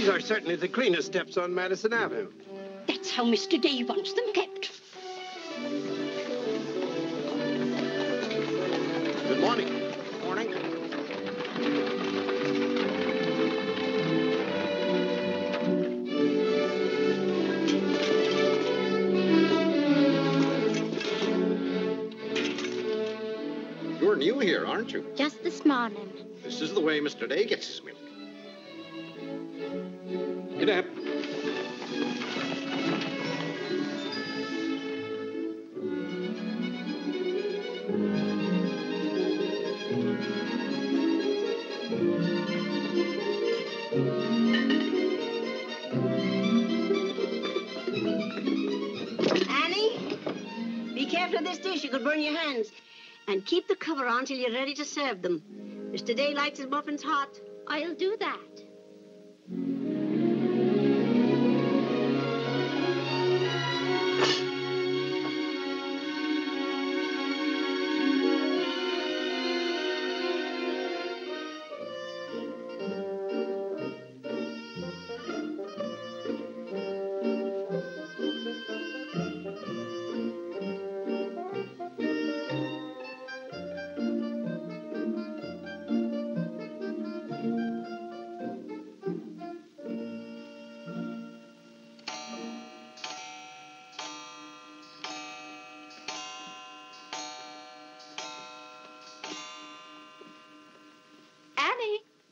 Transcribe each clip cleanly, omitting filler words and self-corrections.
These are certainly the cleanest steps on Madison Avenue. That's how Mr. Day wants them kept. Good morning. Morning. You're new here, aren't you? Just this morning. This is the way Mr. Day gets his milk. Get up. Annie, be careful of this dish. You could burn your hands. And keep the cover on till you're ready to serve them. Mr. Day likes his muffins hot. I'll do that.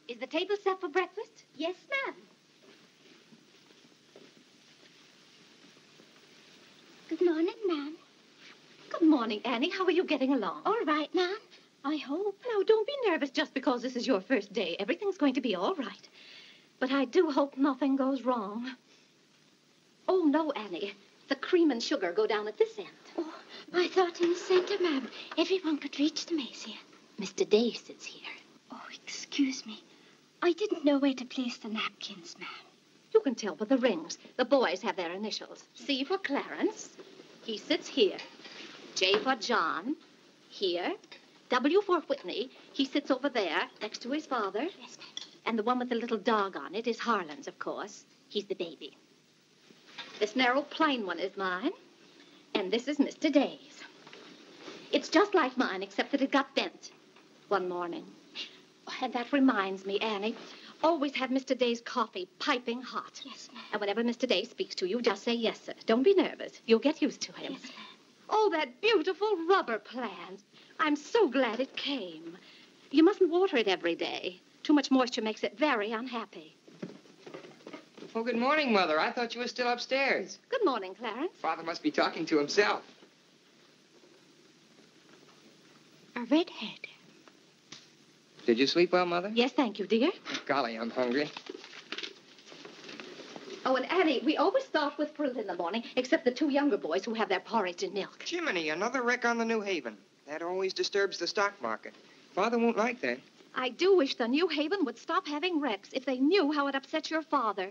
Is the table set for breakfast? Yes, ma'am. Good morning, ma'am. Good morning, Annie. How are you getting along? All right, ma'am. I hope. Now, don't be nervous just because this is your first day. Everything's going to be all right. But I do hope nothing goes wrong. Oh, no, Annie. The cream and sugar go down at this end. Oh, I thought in the center, ma'am. Everyone could reach the mace. Mr. Day sits here. Oh, excuse me. I didn't know where to place the napkins, ma'am. You can tell by the rings. The boys have their initials. C for Clarence. He sits here. J for John. Here. W for Whitney. He sits over there, next to his father. Yes, ma'am. And the one with the little dog on it is Harlan's, of course. He's the baby. This narrow, plain one is mine. And this is Mr. Day's. It's just like mine, except that it got bent one morning. Oh, and that reminds me, Annie, always have Mr. Day's coffee piping hot. Yes, ma'am. And whenever Mr. Day speaks to you, just say yes, sir. Don't be nervous. You'll get used to him. Yes, ma'am. Oh, that beautiful rubber plant. I'm so glad it came. You mustn't water it every day. Too much moisture makes it very unhappy. Oh, good morning, Mother. I thought you were still upstairs. Good morning, Clarence. Father must be talking to himself. A redhead. Did you sleep well, Mother? Yes, thank you, dear. Golly, I'm hungry. Oh, and Annie, we always start with fruit in the morning, except the two younger boys who have their porridge and milk. Jiminy, another wreck on the New Haven. That always disturbs the stock market. Father won't like that. I do wish the New Haven would stop having wrecks if they knew how it upsets your father.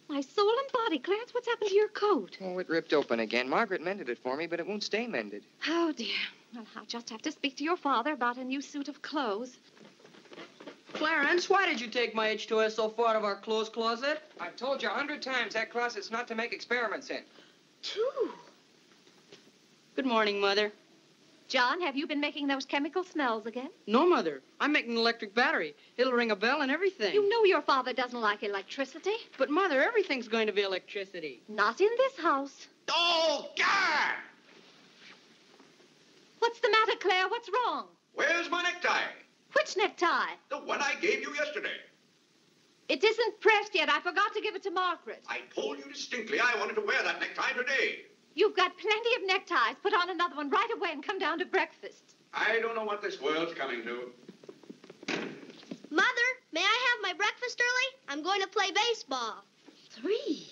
My soul and body, Clarence, what's happened to your coat? Oh, it ripped open again. Margaret mended it for me, but it won't stay mended. Oh, dear. Well, I'll just have to speak to your father about a new suit of clothes. Clarence, why did you take my H2S so far out of our clothes closet? I've told you 100 times that closet's not to make experiments in. Two. Good morning, Mother. John, have you been making those chemical smells again? No, Mother. I'm making an electric battery. It'll ring a bell and everything. You know your father doesn't like electricity. But, Mother, everything's going to be electricity. Not in this house. Oh, God! What's the matter, Claire? What's wrong? Where's my necktie? Which necktie? The one I gave you yesterday. It isn't pressed yet. I forgot to give it to Margaret. I told you distinctly I wanted to wear that necktie today. You've got plenty of neckties. Put on another one right away and come down to breakfast. I don't know what this world's coming to. Mother, may I have my breakfast early? I'm going to play baseball. 3.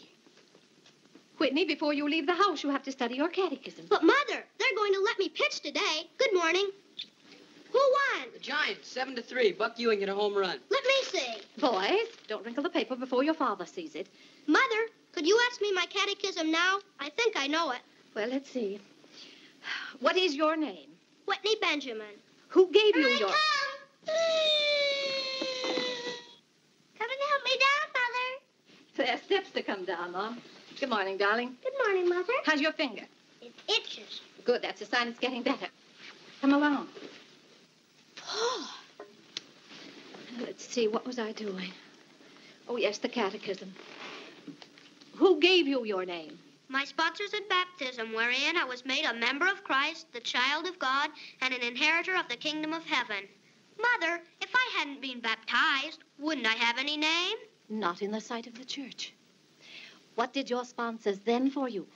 Whitney, before you leave the house, you have to study your catechism. But, Mother, they're going to let me pitch today. Good morning. Who won? The Giants, 7-3. Buck Ewing hit a home run. Let me see. Boys, don't wrinkle the paper before your father sees it. Mother, could you ask me my catechism now? I think I know it. Well, let's see. What is your name? Whitney Benjamin. Who gave you Here I your... come. Come and help me down, Mother. Claire's steps to come down, Mom. Good morning, darling. Good morning, Mother. How's your finger? It itches. Good, that's a sign it's getting better. Come along. Oh, Let's see, what was I doing? Oh, yes, the catechism. Who gave you your name? my sponsors in baptism, wherein I was made a member of Christ, the child of God, and an inheritor of the kingdom of heaven. Mother, if I hadn't been baptized, wouldn't I have any name? Not in the sight of the church. What did your sponsors then for you?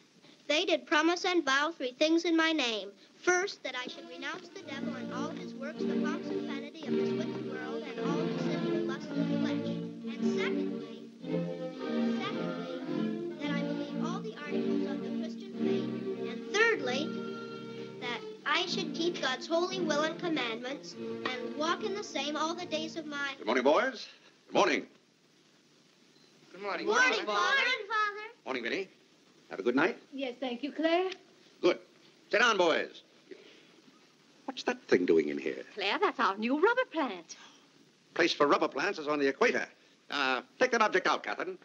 They did promise and vow 3 things in my name. First, that I should renounce the devil and all his works, the pomps and vanity of this wicked world, and all the sinful lusts of the flesh. And secondly, that I believe all the articles of the Christian faith. And thirdly, that I should keep God's holy will and commandments and walk in the same all the days of my... Good morning, boys. Good morning. Good morning. Morning, Father. Father. Morning, Vinnie. Have a good night? Yes, thank you, Claire. Good. Sit down, boys. What's that thing doing in here? Claire, that's our new rubber plant. Place for rubber plants is on the equator. Take that object out, Catherine.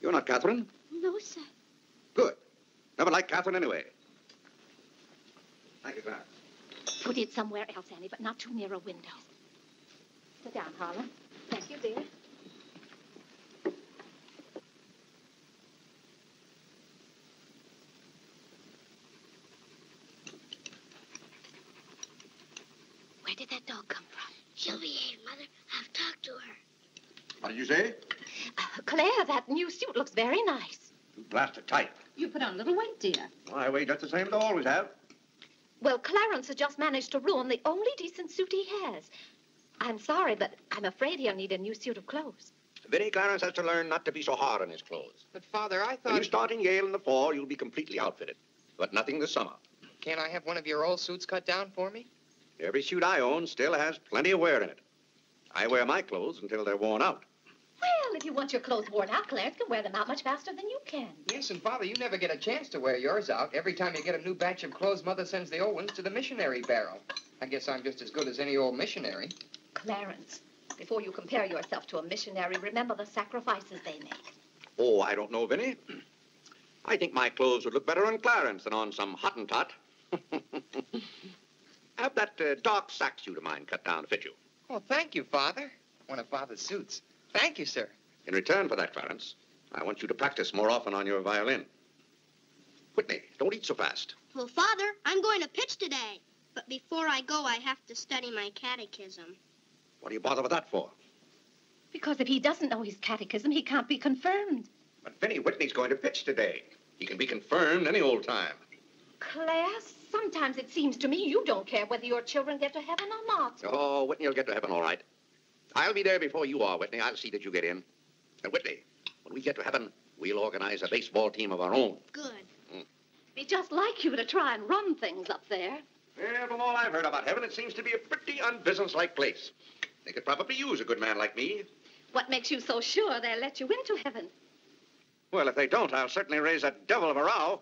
You're not Catherine? No, sir. Good. Never liked Catherine anyway. Thank you, Clarence. Put it somewhere else, Annie, but not too near a window. Sit down, Harlan. Thank you, dear. Where did that dog come from? She'll behave, Mother. I've talked to her. What did you say? Claire, that new suit looks very nice. Too blasted tight. You put on a little weight, dear. My way just the same as I always have. Well, Clarence has just managed to ruin the only decent suit he has. I'm sorry, but I'm afraid he'll need a new suit of clothes. Vinnie, Clarence has to learn not to be so hard on his clothes. But, Father, I When you thought... start in Yale in the fall, you'll be completely outfitted. But nothing this summer. Can't I have one of your old suits cut down for me? Every suit I own still has plenty of wear in it. I wear my clothes until they're worn out. Well, if you want your clothes worn out, Clarence can wear them out much faster than you can. Yes, and, Father, you never get a chance to wear yours out. Every time you get a new batch of clothes, Mother sends the old ones to the missionary barrel. I guess I'm just as good as any old missionary. Clarence, before you compare yourself to a missionary, remember the sacrifices they make. Oh, I don't know, Vinnie. I think my clothes would look better on Clarence than on some Hottentot. Have that dark sack suit of mine cut down to fit you. Oh, thank you, Father. One of Father's suits. Thank you, sir. In return for that, Clarence, I want you to practice more often on your violin. Whitney, don't eat so fast. Well, Father, I'm going to pitch today. But before I go, I have to study my catechism. What do you bother with that for? Because if he doesn't know his catechism, he can't be confirmed. But Vinnie, Whitney's going to pitch today. He can be confirmed any old time. Claire, sometimes it seems to me you don't care whether your children get to heaven or not. Oh, Whitney will get to heaven all right. I'll be there before you are, Whitney. I'll see that you get in. And Whitney, when we get to heaven, we'll organize a baseball team of our own. Good. Be just like you to try and run things up there. Well, from all I've heard about heaven, it seems to be a pretty unbusinesslike place. They could probably use a good man like me. What makes you so sure they'll let you into heaven? Well, if they don't, I'll certainly raise a devil of a row.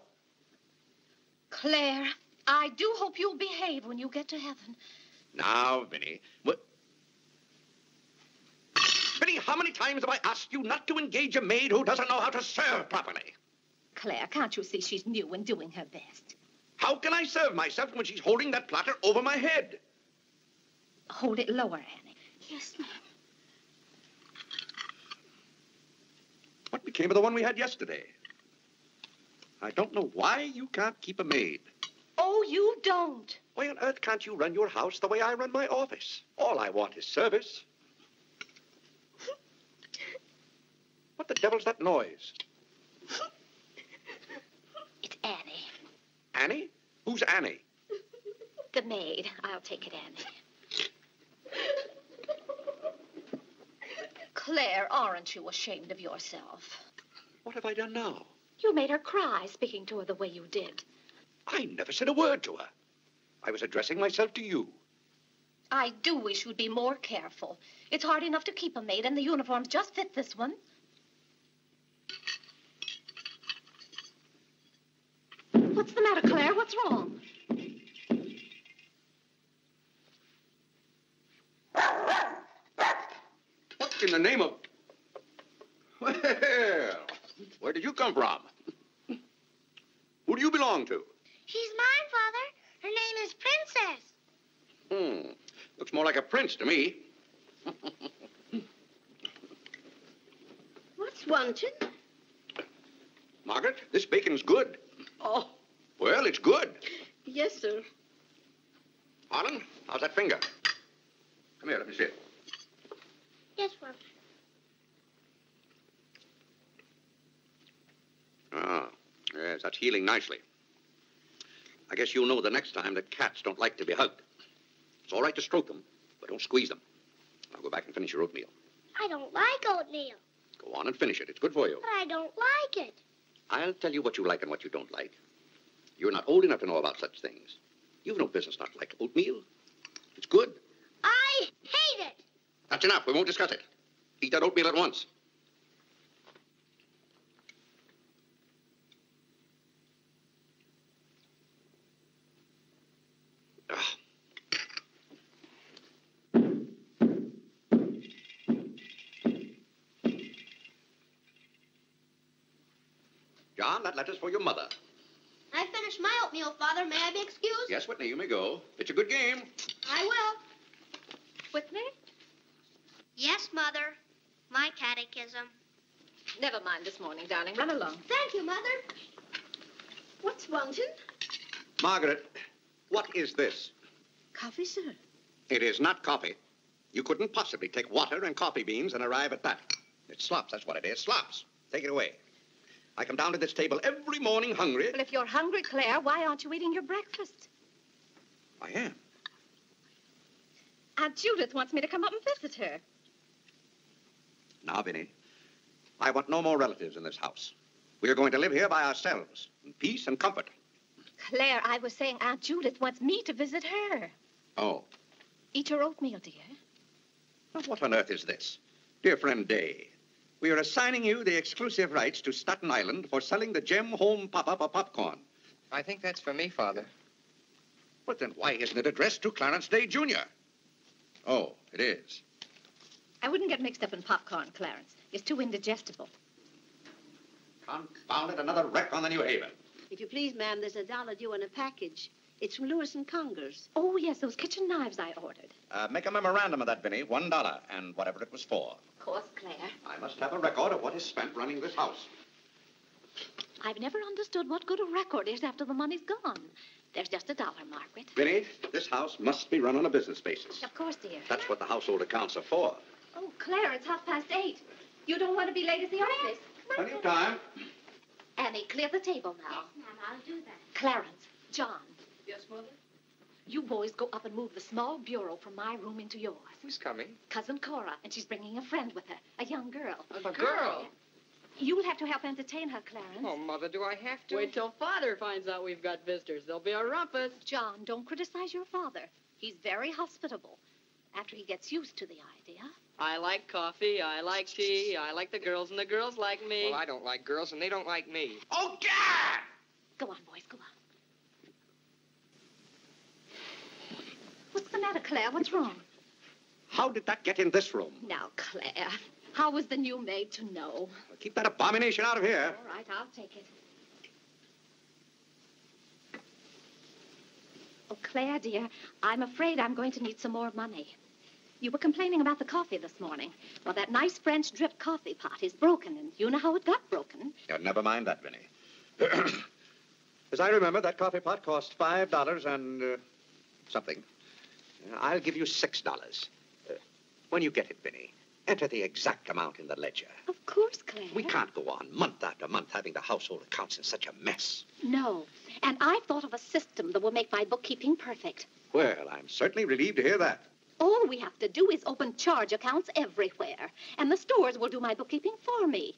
Claire, I do hope you'll behave when you get to heaven. Now, Vinnie, Vinnie, how many times have I asked you not to engage a maid who doesn't know how to serve properly? Claire, can't you see she's new and doing her best? How can I serve myself when she's holding that platter over my head? Hold it lower, Annie. Yes, ma'am. What became of the one we had yesterday? I don't know why you can't keep a maid. Oh, you don't. Why on earth can't you run your house the way I run my office? All I want is service. What the devil's that noise? It's Annie. Annie? Who's Annie? The maid. I'll take it, Annie. Claire, aren't you ashamed of yourself? What have I done now? You made her cry speaking to her the way you did. I never said a word to her. I was addressing myself to you. I do wish you'd be more careful. It's hard enough to keep a maid, and the uniforms just fit this one. What's the matter, Claire? What's wrong? What in the name of... Well, Where did you come from? Who do you belong to? She's mine, Father. Her name is Princess. Looks more like a prince to me. What's wanted? Margaret, this bacon's good. Oh, Well, it's good. yes, sir. Harlan, how's that finger? Come here, let me see it. Yes, Father. Ah, yes, that's healing nicely. I guess you'll know the next time that cats don't like to be hugged. It's all right to stroke them, but don't squeeze them. Now go back and finish your oatmeal. I don't like oatmeal. Go on and finish it. It's good for you. But I don't like it. I'll tell you what you like and what you don't like. You're not old enough to know about such things. You've no business not to like oatmeal. It's good. I hate it. That's enough. We won't discuss it. Eat that oatmeal at once. Ah. John, that letter's for your mother. I finished my oatmeal, Father. May I be excused? Yes, Whitney, you may go. It's a good game. I will. Whitney? Yes, Mother. My catechism. Never mind this morning, darling. Run along. Thank you, Mother. What's wanted? Margaret, what is this? Coffee, sir. It is not coffee. You couldn't possibly take water and coffee beans and arrive at that. It's slops, that's what it is. Slops. Take it away. I come down to this table every morning hungry. Well, if you're hungry, Claire, why aren't you eating your breakfast? I am. Aunt Judith wants me to come up and visit her. Now, Vinnie, I want no more relatives in this house. We are going to live here by ourselves, in peace and comfort. Claire, I was saying Aunt Judith wants me to visit her. Oh. Eat your oatmeal, dear. Now, what on earth is this? Dear friend Day, we are assigning you the exclusive rights to Staten Island for selling the Gem Home Pop-Up of popcorn. I think that's for me, Father. But then why isn't it addressed to Clarence Day, Jr.? Oh, it is. I wouldn't get mixed up in popcorn, Clarence. It's too indigestible. Confound it, another wreck on the New Haven. If you please, ma'am, there's $1 due on a package. It's from Lewis and Conger's. Oh, yes, those kitchen knives I ordered. Make a memorandum of that, Vinnie. $1, and whatever it was for. Of course, Claire. I must have a record of what is spent running this house. I've never understood what good a record is after the money's gone. There's just $1, Margaret. Vinnie, this house must be run on a business basis. Of course, dear. That's what the household accounts are for. Oh, Claire, it's 8:30. You don't want to be late at the office. Plenty of time. Annie, clear the table now. Yes, Ma'am, I'll do that. Clarence, John, Yes, Mother? you boys go up and move the small bureau from my room into yours. Who's coming? Cousin Cora, and she's bringing a friend with her, a young girl. A girl? You'll have to help entertain her, Clarence. Oh, Mother, do I have to? Wait till Father finds out we've got visitors. There'll be a rumpus. John, don't criticize your father. He's very hospitable. After he gets used to the idea. I like coffee, I like tea, I like the girls, and the girls like me. Well, I don't like girls, and they don't like me. Oh, God! Go on, boys, go on. What's the matter, Claire? What's wrong? How did that get in this room? Now, Claire, how was the new maid to know? Well, keep that abomination out of here. All right, I'll take it. Oh, Claire, dear, I'm afraid I'm going to need some more money. You were complaining about the coffee this morning. Well, that nice French drip coffee pot is broken, and you know how it got broken. Yeah, never mind that, Vinnie. As I remember, that coffee pot cost $5 and something. I'll give you $6. When you get it, Vinnie, enter the exact amount in the ledger. Of course, Claire. We can't go on month after month having the household accounts in such a mess. No, and I've thought of a system that will make my bookkeeping perfect. Well, I'm certainly relieved to hear that. All we have to do is open charge accounts everywhere, and the stores will do my bookkeeping for me.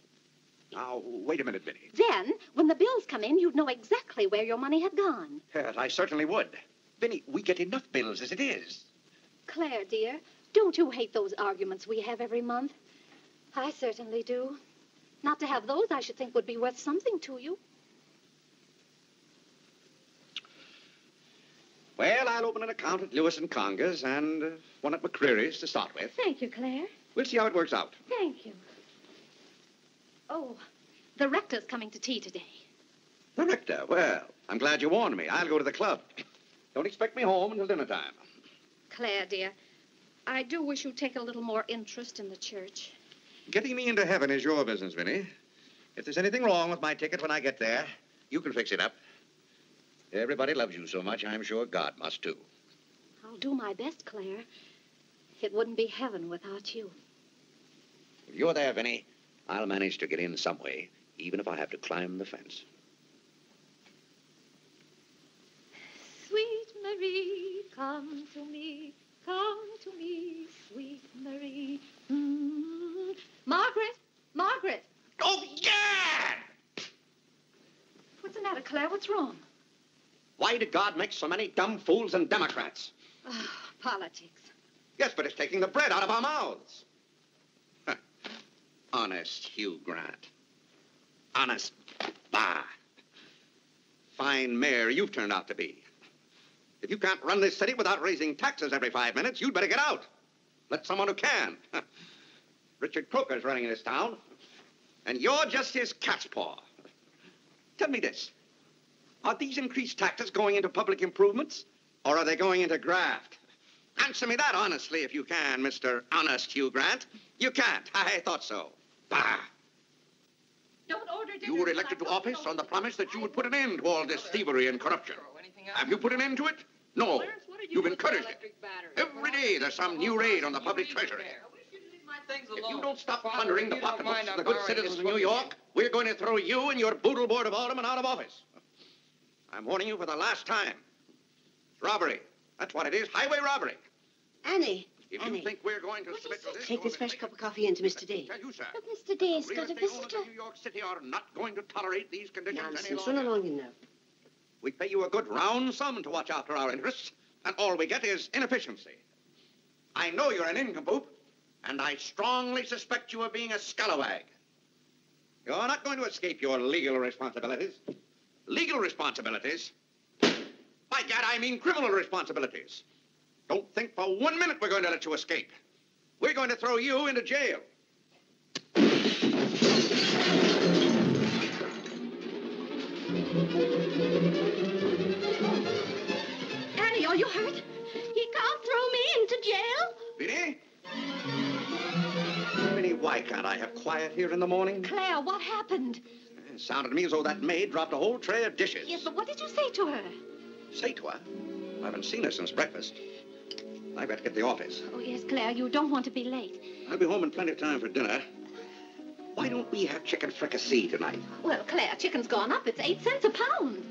Now, wait a minute, Vinnie. Then, when the bills come in, you'd know exactly where your money had gone. Yes, I certainly would. Vinnie, we get enough bills as it is. Claire, dear, don't you hate those arguments we have every month? I certainly do. Not to have those, I should think, would be worth something to you. Well, I'll open an account at Lewis and Conger's and one at McCreary's to start with. Thank you, Claire. We'll see how it works out. Thank you. Oh, The rector's coming to tea today. The rector? Well, I'm glad you warned me. I'll go to the club. Don't expect me home until dinner time. Claire, dear, I do wish you'd take a little more interest in the church. Getting me into heaven is your business, Vinnie. If there's anything wrong with my ticket when I get there, you can fix it up. Everybody loves you so much, I'm sure God must, too. I'll do my best, Claire. It wouldn't be heaven without you. If you're there, Vinnie, I'll manage to get in some way, even if I have to climb the fence. Sweet Marie, come to me, sweet Marie. Margaret, Margaret. Oh, Gad! What's the matter, Claire? What's wrong? Why did God make so many dumb fools and Democrats? Oh, politics. Yes, but it's taking the bread out of our mouths. Huh. Honest Hugh Grant. Honest, bah. Fine mayor you've turned out to be. If you can't run this city without raising taxes every 5 minutes, you'd better get out. Let someone who can. Richard Croker's running this town, and you're just his cat's paw. Tell me this. Are these increased taxes going into public improvements, or are they going into graft? Answer me that honestly, if you can, Mr. Honest Hugh Grant. You can't. I thought so. Bah. Don't order dinner. You were elected to office on the promise that you would put an end to all this thievery and corruption. Have you put an end to it? No. You've encouraged it. Every day there's some new raid on the public treasury. If you don't stop plundering the pocketbooks of the good citizens of New York, we're going to throw you and your boodle board of aldermen out of office. I'm warning you for the last time. It's robbery. That's what it is. Highway robbery. Annie. If you think we're going to submit to this... Take this fresh cup of coffee into Mr. Day. Tell you, sir. But Mr. Day's the got a real estate owners visitor. of New York City are not going to tolerate these conditions any Nonsense. longer. Run along in now. We pay you a good round sum to watch after our interests, and all we get is inefficiency. I know you're an nincompoop, and I strongly suspect you of being a scalawag. You're not going to escape your legal responsibilities. Legal responsibilities? By gad, I mean criminal responsibilities. Don't think for 1 minute we're going to let you escape. We're going to throw you into jail. Annie, are you hurt? He can't throw me into jail. Vinnie? Vinnie, why can't I have quiet here in the morning? Claire, what happened? It sounded to me as though that maid dropped a whole tray of dishes. Yes, but what did you say to her? Say to her? I haven't seen her since breakfast. I've got to get to the office. Oh, yes, Claire, you don't want to be late. I'll be home in plenty of time for dinner. Why don't we have chicken fricassee tonight? Well, Claire, chicken's gone up. It's 8 cents a pound.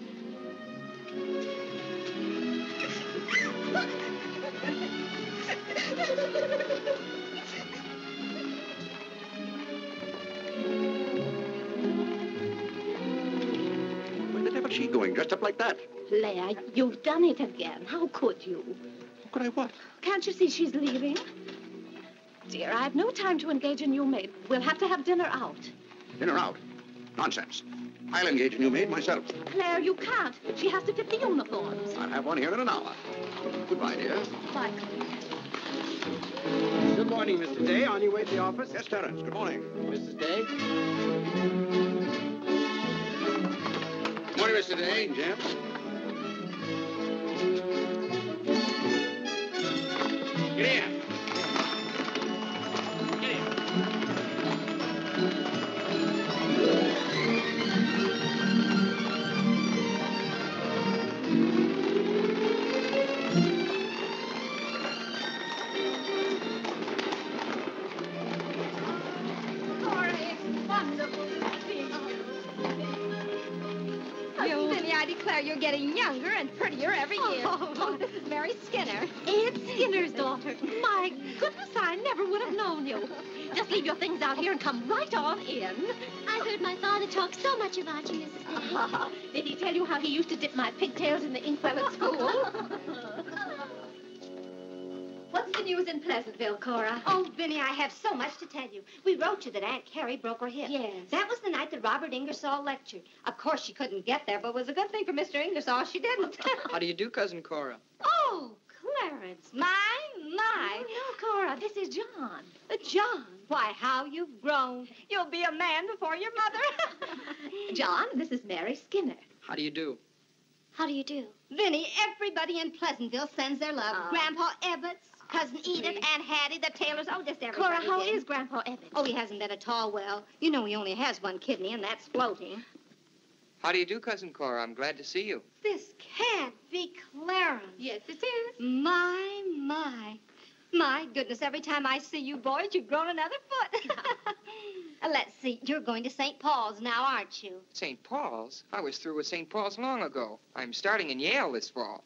Where the devil's she going, dressed up like that? Claire, you've done it again. How could you? How could I what? Can't you see she's leaving? Dear, I've no time to engage a new maid. We'll have to have dinner out. Dinner out? Nonsense. I'll engage a new maid myself. Claire, you can't. She has to fit the uniforms. I'll have one here in an hour. Goodbye, dear. Bye, Claire. Good morning, Mr. Day. On your way to the office? Yes, Terence. Good morning. Mrs. Day? Morning, Mr. Day. Morning, Jim. Get here. Get here. Vinnie, I declare you're getting younger and prettier every year. Oh, this is Mary Skinner. It's Skinner's daughter. My goodness, I never would have known you. Just leave your things out here and come right on in. I heard my father talk so much about you, Mrs. Day. Did he tell you how he used to dip my pigtails in the inkwell at school? What's the news in Pleasantville, Cora? Oh, Vinnie, I have so much to tell you. We wrote you that Aunt Carrie broke her hip. Yes. That was the night that Robert Ingersoll lectured. Of course, she couldn't get there, but it was a good thing for Mr. Ingersoll she didn't. How do you do, Cousin Cora? Oh, Clarence. My. Oh, no, Cora, this is John. John, why, how you've grown. You'll be a man before your mother. John, this is Mary Skinner. How do you do? How do you do? Vinnie, everybody in Pleasantville sends their love. Oh. Grandpa Ebbets, Cousin Edith, Aunt Hattie, the Taylors. Oh, just everybody. Cora, how did. is Grandpa Ebbets? Oh, he hasn't been at all well. You know he only has one kidney, and that's floating. How do you do, Cousin Cora? I'm glad to see you. This can't be Clarence. Yes, it is. My. My goodness, every time I see you boys, you've grown another foot. Let's see, you're going to St. Paul's now, aren't you? St. Paul's? I was through with St. Paul's long ago. I'm starting in Yale this fall.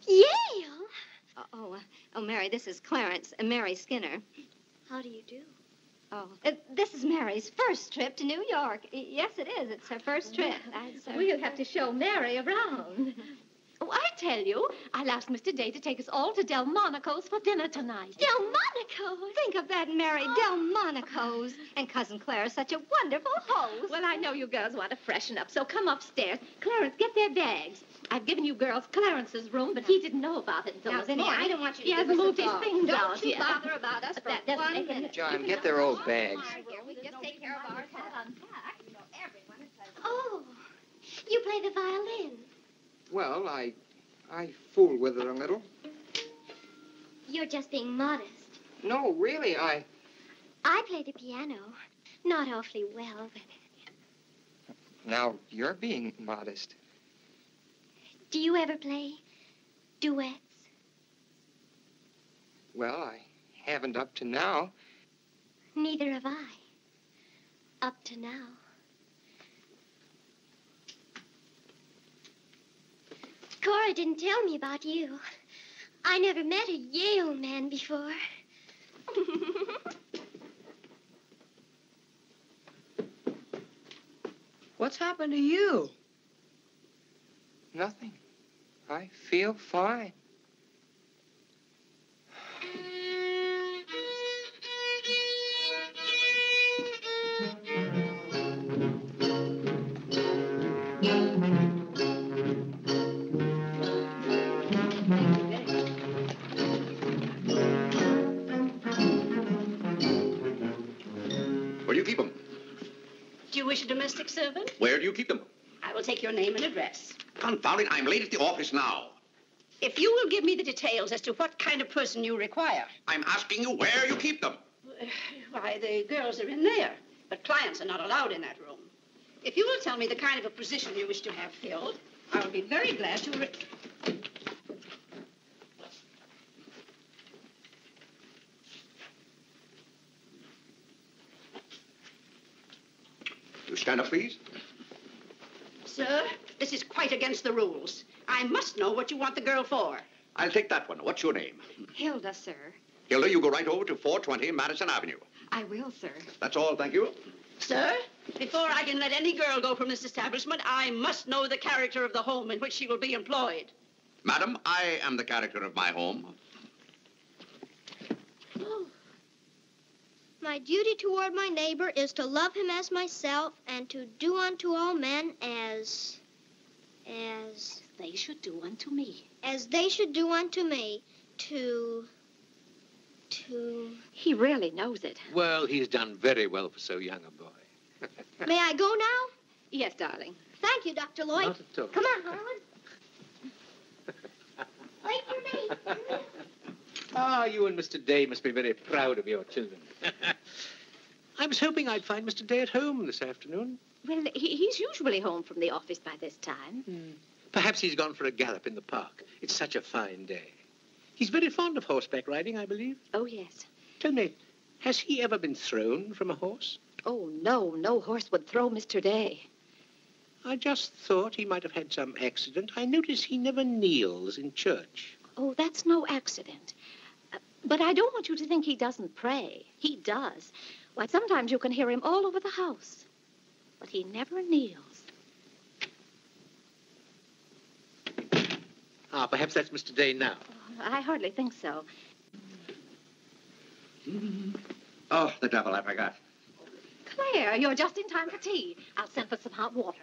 Yale? Mary, this is Clarence and Mary Skinner. How do you do? Oh, this is Mary's first trip to New York. Yes, it is. It's her first trip. We'll have to show Mary around. Oh, I tell you, I'll ask Mr. Day to take us all to Delmonico's for dinner tonight. Delmonico's? Think of that, Mary, Delmonico's. And Cousin Clara's such a wonderful host. Well, I know you girls want to freshen up, so come upstairs. Clarence, get their bags. I've given you girls Clarence's room, but he didn't know about it until Now, this Vinnie, morning. I don't want you to He give hasn't us a moved his thought. things Don't out you yet. bother about us But for that doesn't 1 make any minute. John, get their old bags. We just take care of ourselves. Oh, you play the violin. Well, I fool with it a little. You're just being modest. No, really, I play the piano. Not awfully well, but... Now, you're being modest. Do you ever play duets? Well, I haven't up to now. Neither have I. Up to now. Cora didn't tell me about you. I never met a Yale man before. What's happened to you? Nothing. I feel fine. Where do you keep them? Do you wish a domestic servant? Where do you keep them? I will take your name and address. Confound it, I'm late at the office now. If you will give me the details as to what kind of person you require. I'm asking you where you keep them. Why, the girls are in there, but clients are not allowed in that room. If you will tell me the kind of a position you wish to have filled, I will be very glad to... You stand up, please. Sir, this is quite against the rules. I must know what you want the girl for. I'll take that one. What's your name? Hilda, sir. Hilda, you go right over to 420 Madison Avenue. I will, sir. That's all, thank you. Sir, before I can let any girl go from this establishment, I must know the character of the home in which she will be employed. Madam, I am the character of my home. Oh. My duty toward my neighbor is to love him as myself and to do unto all men as They should do unto me. they should do unto me. He really knows it. Well, he's done very well for so young a boy. May I go now? Yes, darling. Thank you, Dr. Lloyd. Not at all. Come on, Harlan. Wait for me. Ah, you and Mr. Day must be very proud of your children. I was hoping I'd find Mr. Day at home this afternoon. Well, he's usually home from the office by this time. Perhaps he's gone for a gallop in the park. It's such a fine day. He's very fond of horseback riding, I believe. Oh, yes. Tell me, has he ever been thrown from a horse? Oh, no. No horse would throw Mr. Day. I just thought he might have had some accident. I notice he never kneels in church. Oh, that's no accident. But I don't want you to think he doesn't pray. He does. Why, sometimes you can hear him all over the house. But he never kneels. Ah, perhaps that's Mr. Day now. I hardly think so. Oh, the devil, I forgot. Claire, you're just in time for tea. I'll send for some hot water.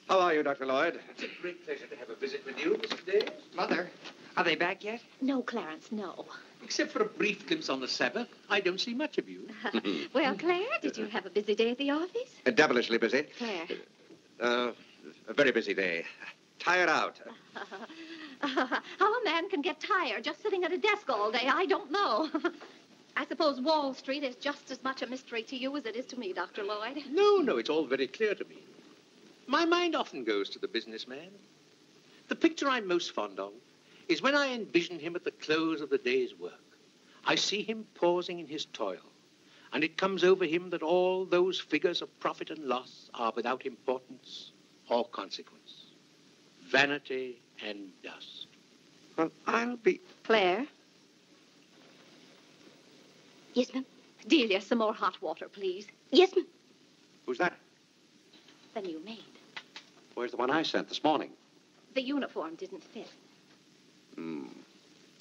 How are you, Dr. Lloyd? It's a great pleasure to have a visit with you, Mr. Day. Mother, Are they back yet? No, Clarence, no. Except for a brief glimpse on the Sabbath, I don't see much of you. Well, Claire, did you have a busy day at the office? Devilishly busy. Claire. A very busy day. Tired out. How a man can get tired just sitting at a desk all day, I don't know. I suppose Wall Street is just as much a mystery to you as it is to me, Dr. Lloyd. No, it's all very clear to me. My mind often goes to the businessman. The picture I'm most fond of is when I envision him at the close of the day's work. I see him pausing in his toil, and it comes over him that all those figures of profit and loss are without importance or consequence. Vanity and dust. Well, I'll be... Claire? Yes, ma'am. Delia, some more hot water, please. Yes, ma'am. Who's that? The new maid. Where's the one I sent this morning? The uniform didn't fit.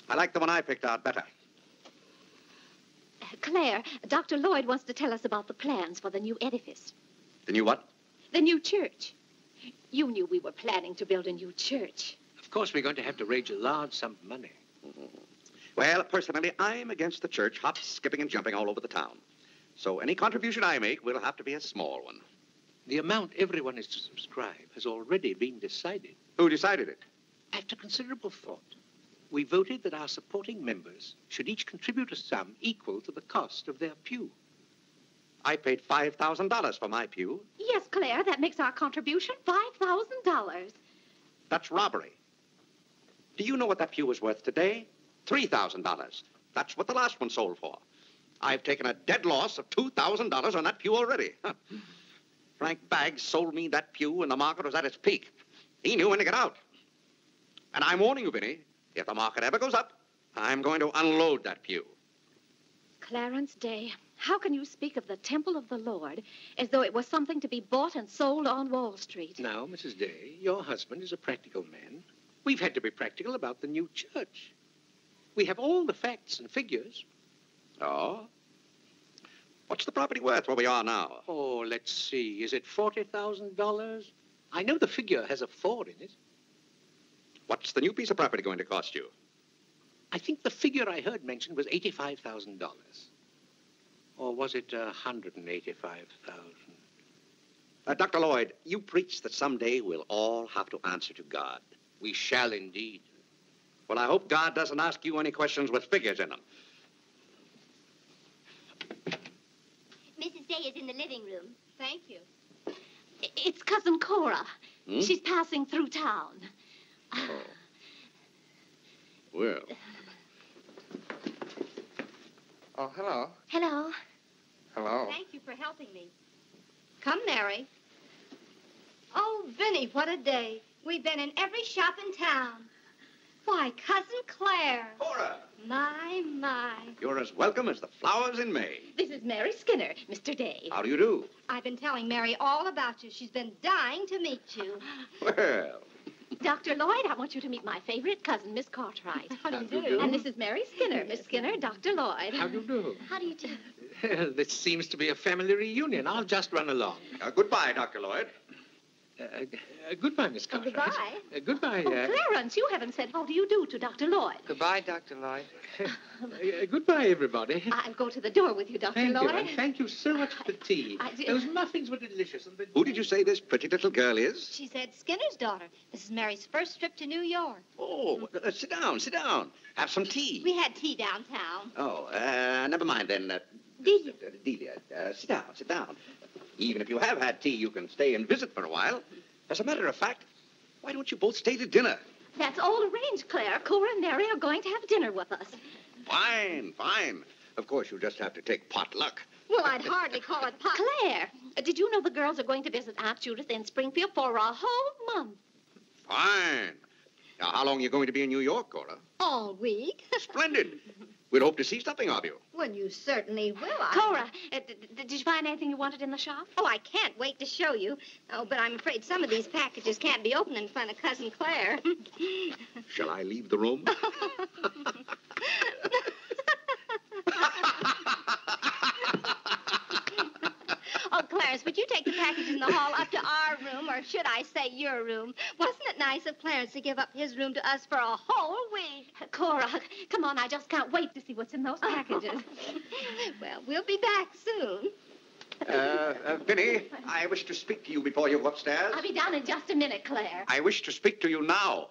I like the one I picked out better. Claire, Dr. Lloyd wants to tell us about the plans for the new edifice. The new what? The new church. You knew we were planning to build a new church. Of course, we're going to have to raise a large sum of money. Well, personally, I'm against the church hopping, skipping, and jumping all over the town. So any contribution I make will have to be a small one. The amount everyone is to subscribe has already been decided. Who decided it? After considerable thought, we voted that our supporting members should each contribute a sum equal to the cost of their pew. I paid $5,000 for my pew. Yes, Claire, that makes our contribution $5,000. That's robbery. Do you know what that pew is worth today? $3,000. That's what the last one sold for. I've taken a dead loss of $2,000 on that pew already. Frank Baggs sold me that pew when the market was at its peak. He knew when to get out. And I'm warning you, Vinnie, if the market ever goes up, I'm going to unload that pew. Clarence Day, how can you speak of the temple of the Lord as though it was something to be bought and sold on Wall Street? Now, Mrs. Day, your husband is a practical man. We've had to be practical about the new church. We have all the facts and figures. Oh? What's the property worth where we are now? Oh, let's see. Is it $40,000? I know the figure has a 4 in it. What's the new piece of property going to cost you? I think the figure I heard mentioned was $85,000. Or was it $185,000? Dr. Lloyd, you preach that someday we'll all have to answer to God. We shall indeed. Well, I hope God doesn't ask you any questions with figures in them. Mrs. Day is in the living room. Thank you. It's Cousin Cora. She's passing through town. Oh. Well. Oh, hello. Hello. Hello. Thank you for helping me. Come, Mary. Oh, Vinnie, what a day. We've been in every shop in town. Why, Cousin Claire. Cora! My. You're as welcome as the flowers in May. This is Mary Skinner, Mr. Day. How do you do? I've been telling Mary all about you. She's been dying to meet you. Well, Dr. Lloyd, I want you to meet my favorite cousin, Miss Cartwright. How do you do? do? And this is Mary Skinner. Miss Skinner, Dr. Lloyd. How do you do? How do you do? This seems to be a family reunion. I'll just run along. goodbye, Dr. Lloyd. Goodbye, Miss Cartwright. goodbye. Goodbye. Oh, Clarence, you haven't said how do you do to Dr. Lloyd. Goodbye, Dr. Lloyd. Goodbye, everybody. I'll go to the door with you, Dr. Thank you, Lloyd. and thank you so much for the tea. Those muffins were delicious. And Who did you say this pretty little girl is? She said Skinner's daughter. This is Mary's first trip to New York. Oh, sit down. Have some tea. We had tea downtown. Oh, never mind then. Delia, sit down. Even if you have had tea, you can stay and visit for a while. As a matter of fact, why don't you both stay to dinner? That's all arranged, Claire. Cora and Mary are going to have dinner with us. Fine. Of course, you just have to take potluck. Well, I'd hardly call it pot. Claire, did you know the girls are going to visit Aunt Judith in Springfield for a whole month? Fine. Now, how long are you going to be in New York, Cora? All week. Splendid. We'd hope to see something of you. Well, you certainly will. Cora, did you find anything you wanted in the shop? Oh, I can't wait to show you. Oh, but I'm afraid some of these packages can't be opened in front of Cousin Claire. Shall I leave the room? Oh, Clarence, would you take the package in the hall up to our room? room, or should I say your room. Wasn't it nice of Clarence to give up his room to us for a whole week? Cora, come on. I just can't wait to see what's in those packages. Well, we'll be back soon. Vinnie, I wish to speak to you before you go upstairs. I'll be down in just a minute, Claire. I wish to speak to you now.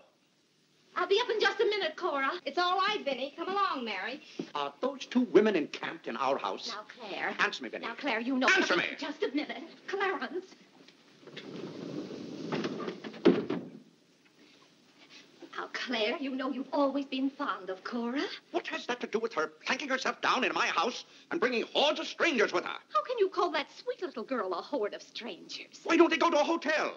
I'll be up in just a minute, Cora. It's all right, Vinnie. Come along, Mary. Are those two women encamped in our house? Now, Claire. Answer me, Vinnie. Now, Claire, you know... Answer me! Just a minute. Clarence. Now, Claire, you know you've always been fond of Cora. What has that to do with her planking herself down in my house and bringing hordes of strangers with her? How can you call that sweet little girl a horde of strangers? Why don't they go to a hotel?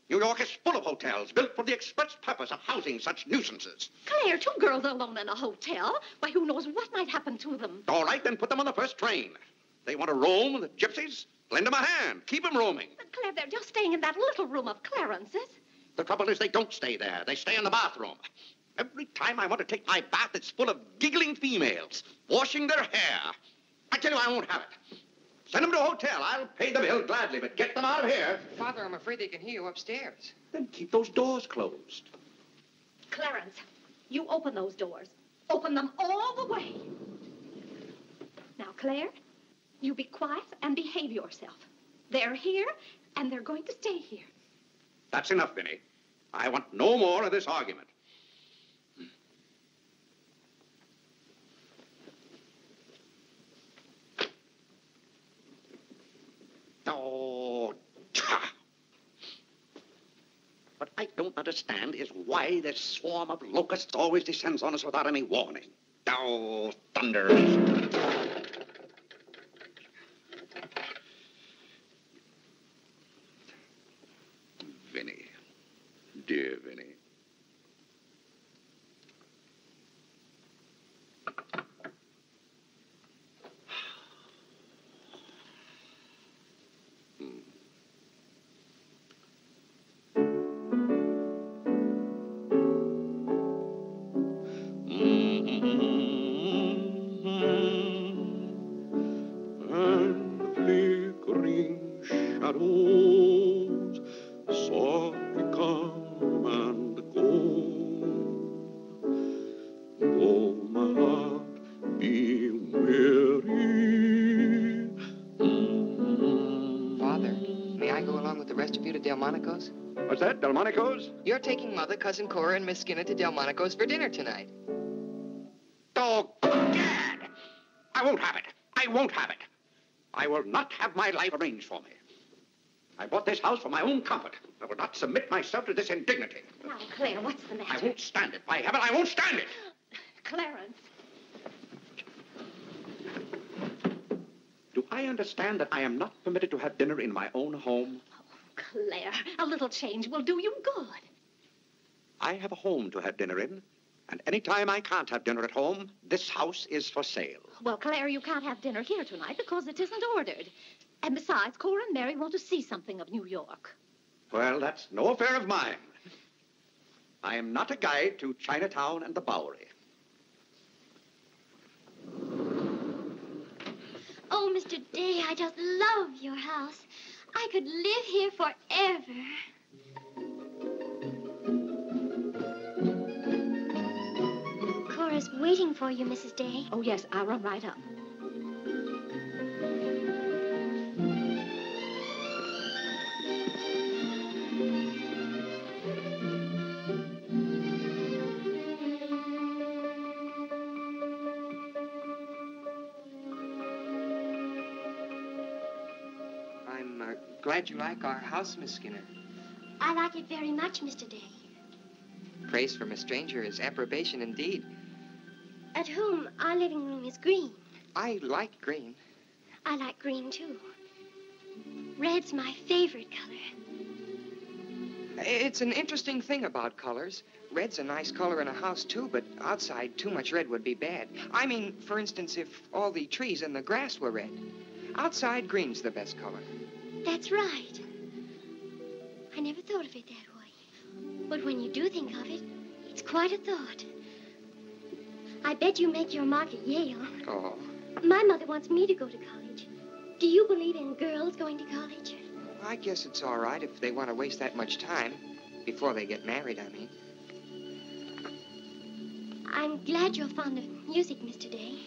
New York is full of hotels built for the express purpose of housing such nuisances. Claire, two girls alone in a hotel? Why, who knows what might happen to them? All right, then put them on the first train. They want to roam with the gypsies? Lend them a hand. Keep them roaming. But, Claire, they're just staying in that little room of Clarence's. The trouble is they don't stay there. They stay in the bathroom. Every time I want to take my bath, it's full of giggling females, washing their hair. I tell you, I won't have it. Send them to a hotel. I'll pay the bill gladly, but get them out of here. Father, I'm afraid they can hear you upstairs. Then keep those doors closed. Clarence, you open those doors. Open them all the way. Now, Claire, you be quiet and behave yourself. They're here, and they're going to stay here. That's enough, Vinnie. I want no more of this argument. Oh, what I don't understand is why this swarm of locusts always descends on us without any warning. Oh, thunder. Vinnie. Dear Vinnie. Delmonico's? What's that, Delmonico's? You're taking Mother, Cousin Cora, and Miss Skinner to Delmonico's for dinner tonight. Oh, Gad! I won't have it. I won't have it. I will not have my life arranged for me. I bought this house for my own comfort. I will not submit myself to this indignity. Now, Claire, what's the matter? I won't stand it. By heaven, I won't stand it. Clarence. Do I understand that I am not permitted to have dinner in my own home? Claire, a little change will do you good. I have a home to have dinner in, and any time I can't have dinner at home, this house is for sale. Well, Claire, you can't have dinner here tonight because it isn't ordered. And besides, Cora and Mary want to see something of New York. Well, that's no affair of mine. I am not a guide to Chinatown and the Bowery. Oh, Mr. Day, I just love your house. I could live here forever. Cora's waiting for you, Mrs. Day. Oh, yes, I'll run right up. Glad you like our house, Miss Skinner. I like it very much, Mr. Day. Praise from a stranger is approbation indeed. At home, our living room is green. I like green. I like green, too. Red's my favorite color. It's an interesting thing about colors. Red's a nice color in a house, too, but outside, too much red would be bad. I mean, for instance, if all the trees and the grass were red. Outside, green's the best color. That's right. I never thought of it that way. But when you do think of it, it's quite a thought. I bet you make your mark at Yale. Oh. My mother wants me to go to college. Do you believe in girls going to college? I guess it's all right if they want to waste that much time. Before they get married, I mean. I'm glad you're fond of music, Mr. Day.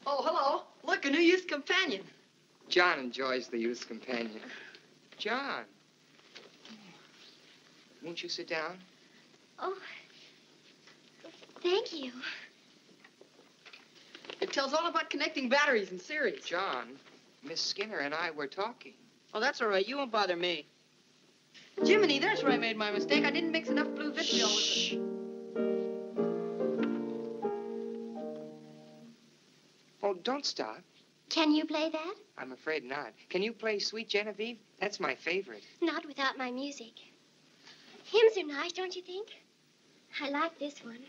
Oh, hello. Look, a new youth companion. John enjoys the youth's companion. John. Won't you sit down? Oh, thank you. It tells all about connecting batteries in series. John, Miss Skinner and I were talking. Oh, that's all right. You won't bother me. Jiminy, there's where I made my mistake. I didn't mix enough blue vitriol with it. Oh, don't stop. Can you play that? I'm afraid not. Can you play Sweet Genevieve? That's my favorite. Not without my music. Hymns are nice, don't you think? I like this one.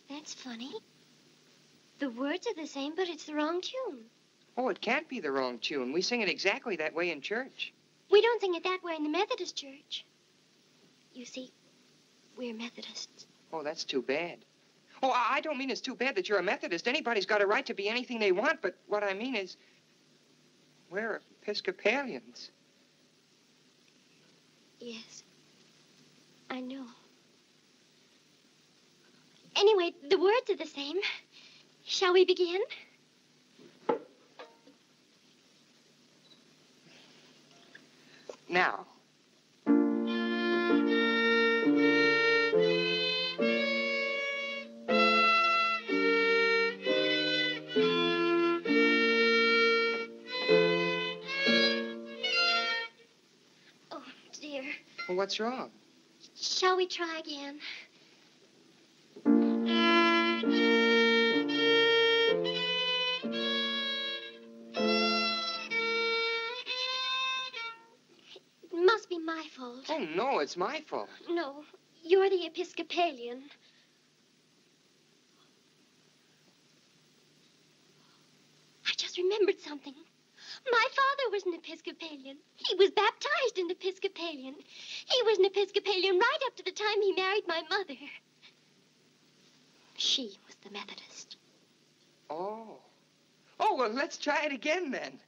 That's funny. The words are the same, but it's the wrong tune. Oh, it can't be the wrong tune. We sing it exactly that way in church. We don't sing it that way in the Methodist church. You see, we're Methodists. Oh, that's too bad. Oh, I don't mean it's too bad that you're a Methodist. Anybody's got a right to be anything they want, but what I mean is we're Episcopalians. Yes, I know. Anyway, the words are the same. Shall we begin? Now. Oh, dear. Well, what's wrong? Shall we try again? It must be my fault. Oh, no, it's my fault. No, you're the Episcopalian. I just remembered something. My father was an Episcopalian. He was baptized an Episcopalian. He was an Episcopalian right up to the time he married my mother. She was the Methodist. Oh. Oh, well, let's try it again then.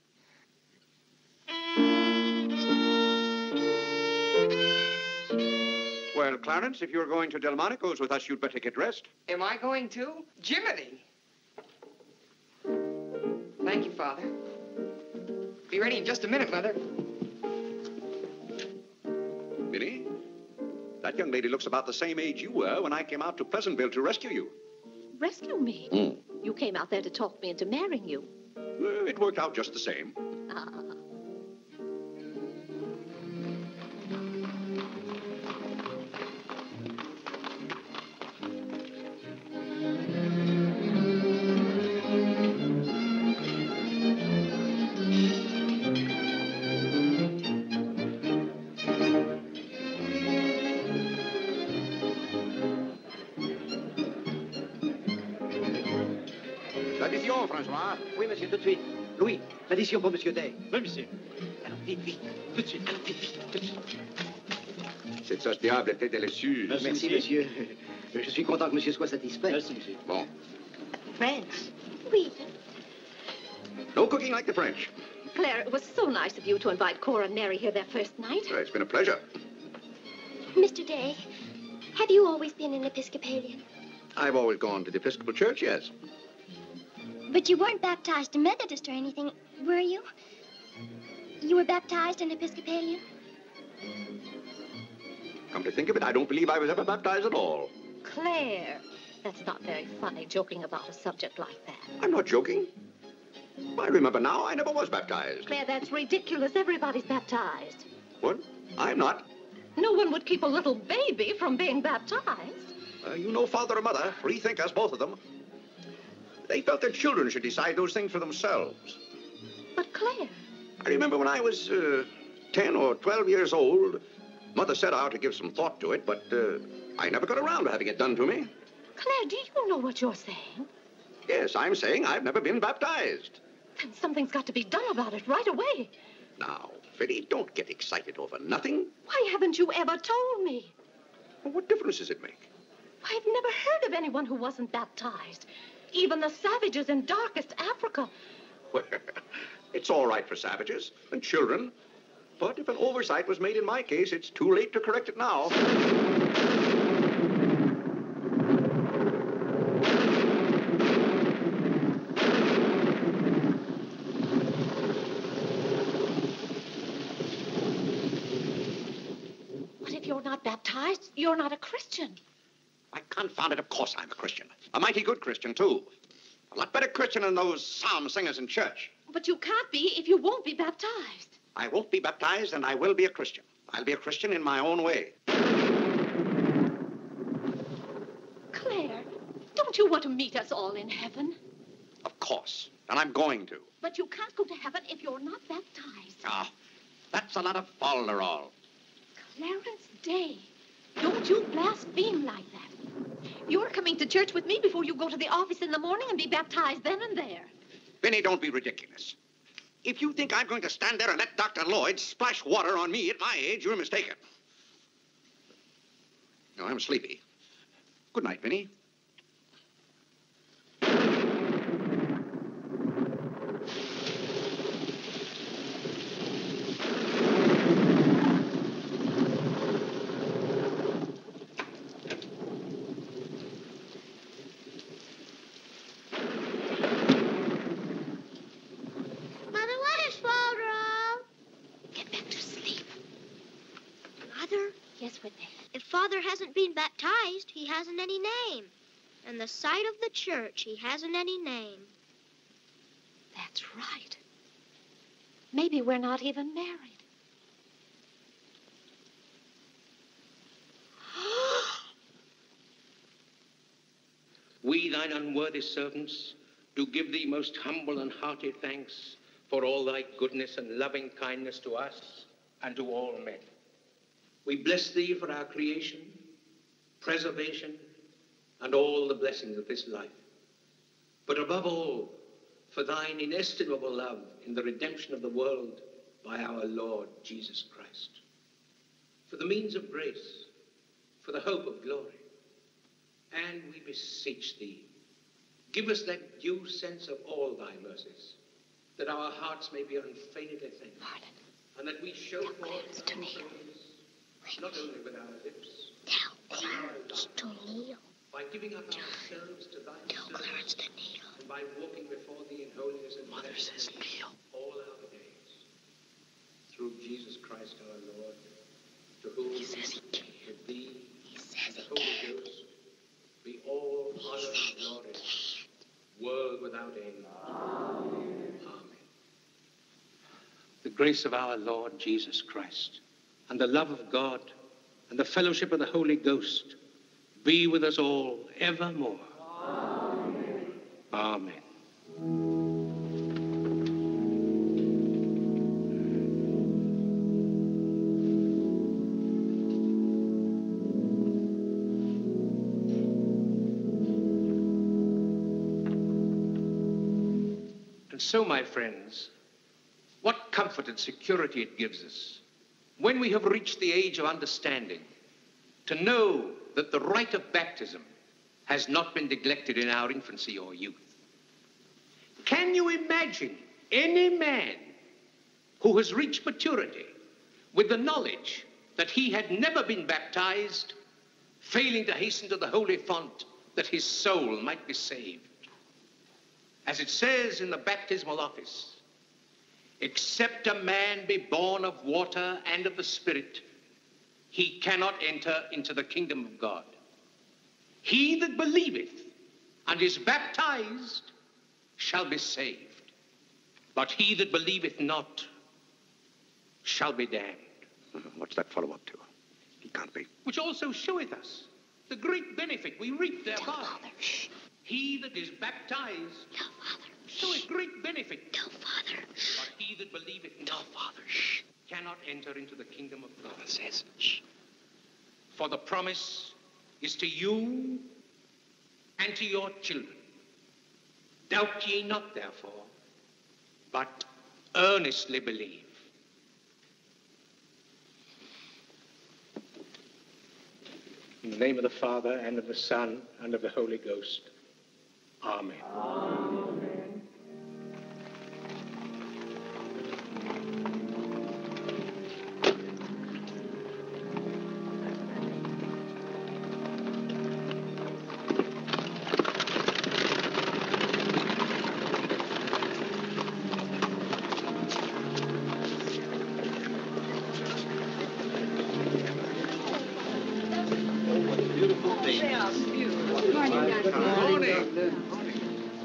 Well, Clarence, if you're going to Delmonico's with us, you'd better get dressed. Am I going to? Jiminy! Thank you, Father. Be ready in just a minute, Mother. Vinnie, that young lady looks about the same age you were when I came out to Pleasantville to rescue you. Rescue me? You came out there to talk me into marrying you. It worked out just the same. Ah. L'addition, François. Oui, monsieur, tout de suite. Louis, l'addition pour monsieur Day. Oui, monsieur. Alors, vite, vite. Tout de suite. Alors, vite, vite, tout de suite. Cette sauce diable était délicieuse. Merci, monsieur. Je suis content que monsieur soit satisfait. Merci, monsieur. Bon. French? Oui. No cooking like the French. Claire, it was so nice of you to invite Cora and Mary here their first night. It's been a pleasure. Mr. Day, have you always been an Episcopalian? I've always gone to the Episcopal Church, yes. But you weren't baptized a Methodist or anything, were you? You were baptized an Episcopalian? Come to think of it, I don't believe I was ever baptized at all. Claire, that's not very funny, joking about a subject like that. I'm not joking. I remember now, I never was baptized. Claire, that's ridiculous. Everybody's baptized. What? I'm not. No one would keep a little baby from being baptized. You know father and mother, free thinkers, both of them. They felt their children should decide those things for themselves. But, Claire... I remember when I was 10 or 12 years old, Mother said I ought to give some thought to it, but I never got around to having it done to me. Claire, do you know what you're saying? Yes, I'm saying I've never been baptized. Then something's got to be done about it right away. Now, Vinnie, don't get excited over nothing. Why haven't you ever told me? Well, what difference does it make? I've never heard of anyone who wasn't baptized. Even the savages in darkest Africa. Well, it's all right for savages and children. But if an oversight was made in my case, it's too late to correct it now. But if you're not baptized, you're not a Christian. Why, confound it, of course I'm a Christian. A mighty good Christian, too. A lot better Christian than those psalm singers in church. But you can't be if you won't be baptized. I won't be baptized, and I will be a Christian. I'll be a Christian in my own way. Claire, don't you want to meet us all in heaven? Of course. And I'm going to. But you can't go to heaven if you're not baptized. Ah, that's a lot of folderol. Clarence Day, don't you blaspheme like that. You're coming to church with me before you go to the office in the morning and be baptized then and there. Vinnie, don't be ridiculous. If you think I'm going to stand there and let Dr. Lloyd splash water on me at my age, you're mistaken. No, I'm sleepy. Good night, Vinnie. If Father hasn't been baptized, he hasn't any name. And the sight of the church, he hasn't any name. That's right. Maybe we're not even married. We, thine unworthy servants, do give thee most humble and hearty thanks for all thy goodness and loving kindness to us and to all men. We bless thee for our creation, preservation, and all the blessings of this life. But above all, for thine inestimable love in the redemption of the world by our Lord Jesus Christ. For the means of grace, for the hope of glory. And we beseech thee, give us that due sense of all thy mercies, that our hearts may be unfeignedly thankful, and that we show forth thy praise, not only with our lips, Tell Clarence to kneel. by giving up ourselves to thy service, to kneel. and by walking before thee in holiness and Mother says kneel. all our days. Through Jesus Christ our Lord, to whom, He says he can. with thee, He says and the he Holy can. Ghost, be all honor and glory, world without end. Amen. The grace of our Lord Jesus Christ, and the love of God, and the fellowship of the Holy Ghost be with us all evermore. Amen. Amen. And so, my friends, what comfort and security it gives us when we have reached the age of understanding to know that the rite of baptism has not been neglected in our infancy or youth. Can you imagine any man who has reached maturity with the knowledge that he had never been baptized, failing to hasten to the holy font that his soul might be saved? As it says in the baptismal office, except a man be born of water and of the Spirit, he cannot enter into the kingdom of God. He that believeth and is baptized shall be saved, but he that believeth not shall be damned. What's that follow up to? He can't be. Which also showeth us the great benefit we reap thereby. Tell Father. Shh. He that is baptized Tell Father. showeth great benefit. Tell Father. Shh. But he that believeth Tell not Father. Shh. cannot enter into the kingdom of God. Father says. Shh. For the promise is to you and to your children. Doubt ye not, therefore, but earnestly believe. In the name of the Father, and of the Son, and of the Holy Ghost. Amen. Amen.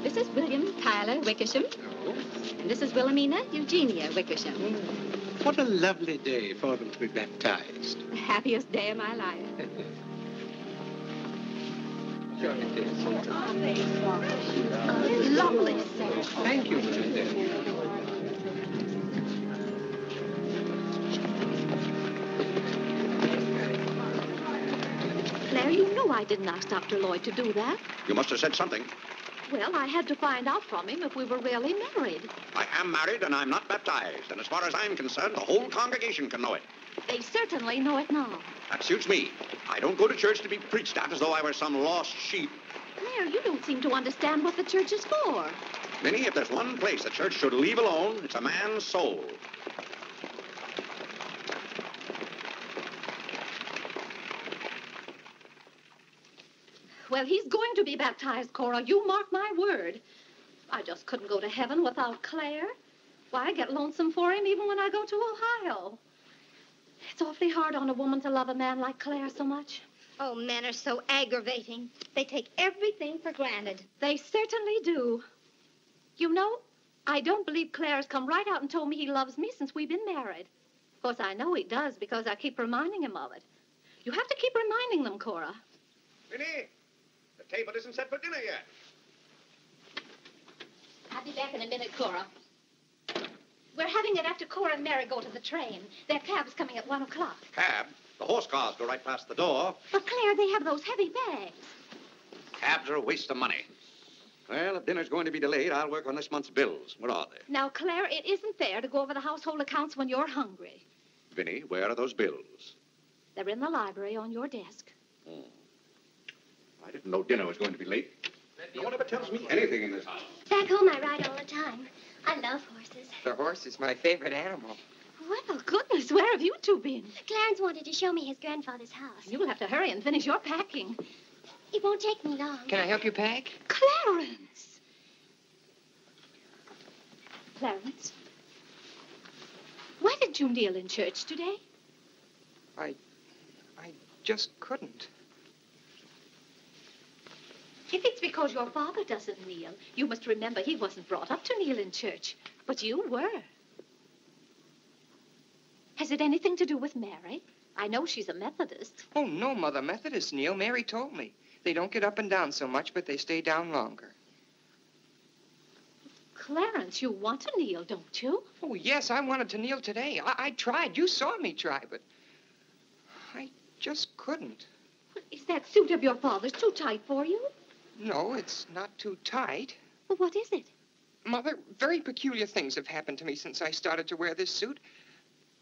This is William Tyler Wickersham. And this is Wilhelmina Eugenia Wickersham. What a lovely day for them to be baptized. The happiest day of my life. Lovely, sir. Thank you, Mrs. Dale. Claire, you know I didn't ask Dr. Lloyd to do that. You must have said something. Well, I had to find out from him if we were really married. I am married and I'm not baptized. And as far as I'm concerned, the whole congregation can know it. They certainly know it now. That suits me. I don't go to church to be preached at as though I were some lost sheep. Claire, you don't seem to understand what the church is for. Vinnie, if there's one place the church should leave alone, it's a man's soul. Well, he's going to be baptized, Cora. You mark my word. I just couldn't go to heaven without Claire. Why, I get lonesome for him even when I go to Ohio. It's awfully hard on a woman to love a man like Claire so much. Oh, men are so aggravating. They take everything for granted. They certainly do. You know, I don't believe Claire has come right out and told me he loves me since we've been married. Of course, I know he does because I keep reminding him of it. You have to keep reminding them, Cora. Vinnie, the table isn't set for dinner yet. I'll be back in a minute, Cora. We're having it after Cora and Mary go to the train. Their cab's coming at 1 o'clock. Cab? The horse cars go right past the door. But, Claire, they have those heavy bags. Cabs are a waste of money. Well, if dinner's going to be delayed, I'll work on this month's bills. Where are they? Now, Claire, it isn't fair to go over the household accounts when you're hungry. Vinnie, where are those bills? They're in the library on your desk. Oh. I didn't know dinner was going to be late. No one ever tells me anything in this house. Back home, I ride all the time. I love horses. The horse is my favorite animal. Well, goodness, where have you two been? Clarence wanted to show me his grandfather's house. You'll have to hurry and finish your packing. It won't take me long. Can I help you pack? Clarence! Clarence? Why did you kneel in church today? I just couldn't. If it's because your father doesn't kneel, you must remember he wasn't brought up to kneel in church. But you were. Has it anything to do with Mary? I know she's a Methodist. Oh, no, Mother. Methodists kneel. Mary told me. They don't get up and down so much, but they stay down longer. Clarence, you want to kneel, don't you? Oh, yes, I wanted to kneel today. I tried. You saw me try, but I just couldn't. Is that suit of your father's too tight for you? No, it's not too tight. Well, what is it? Mother, very peculiar things have happened to me since I started to wear this suit.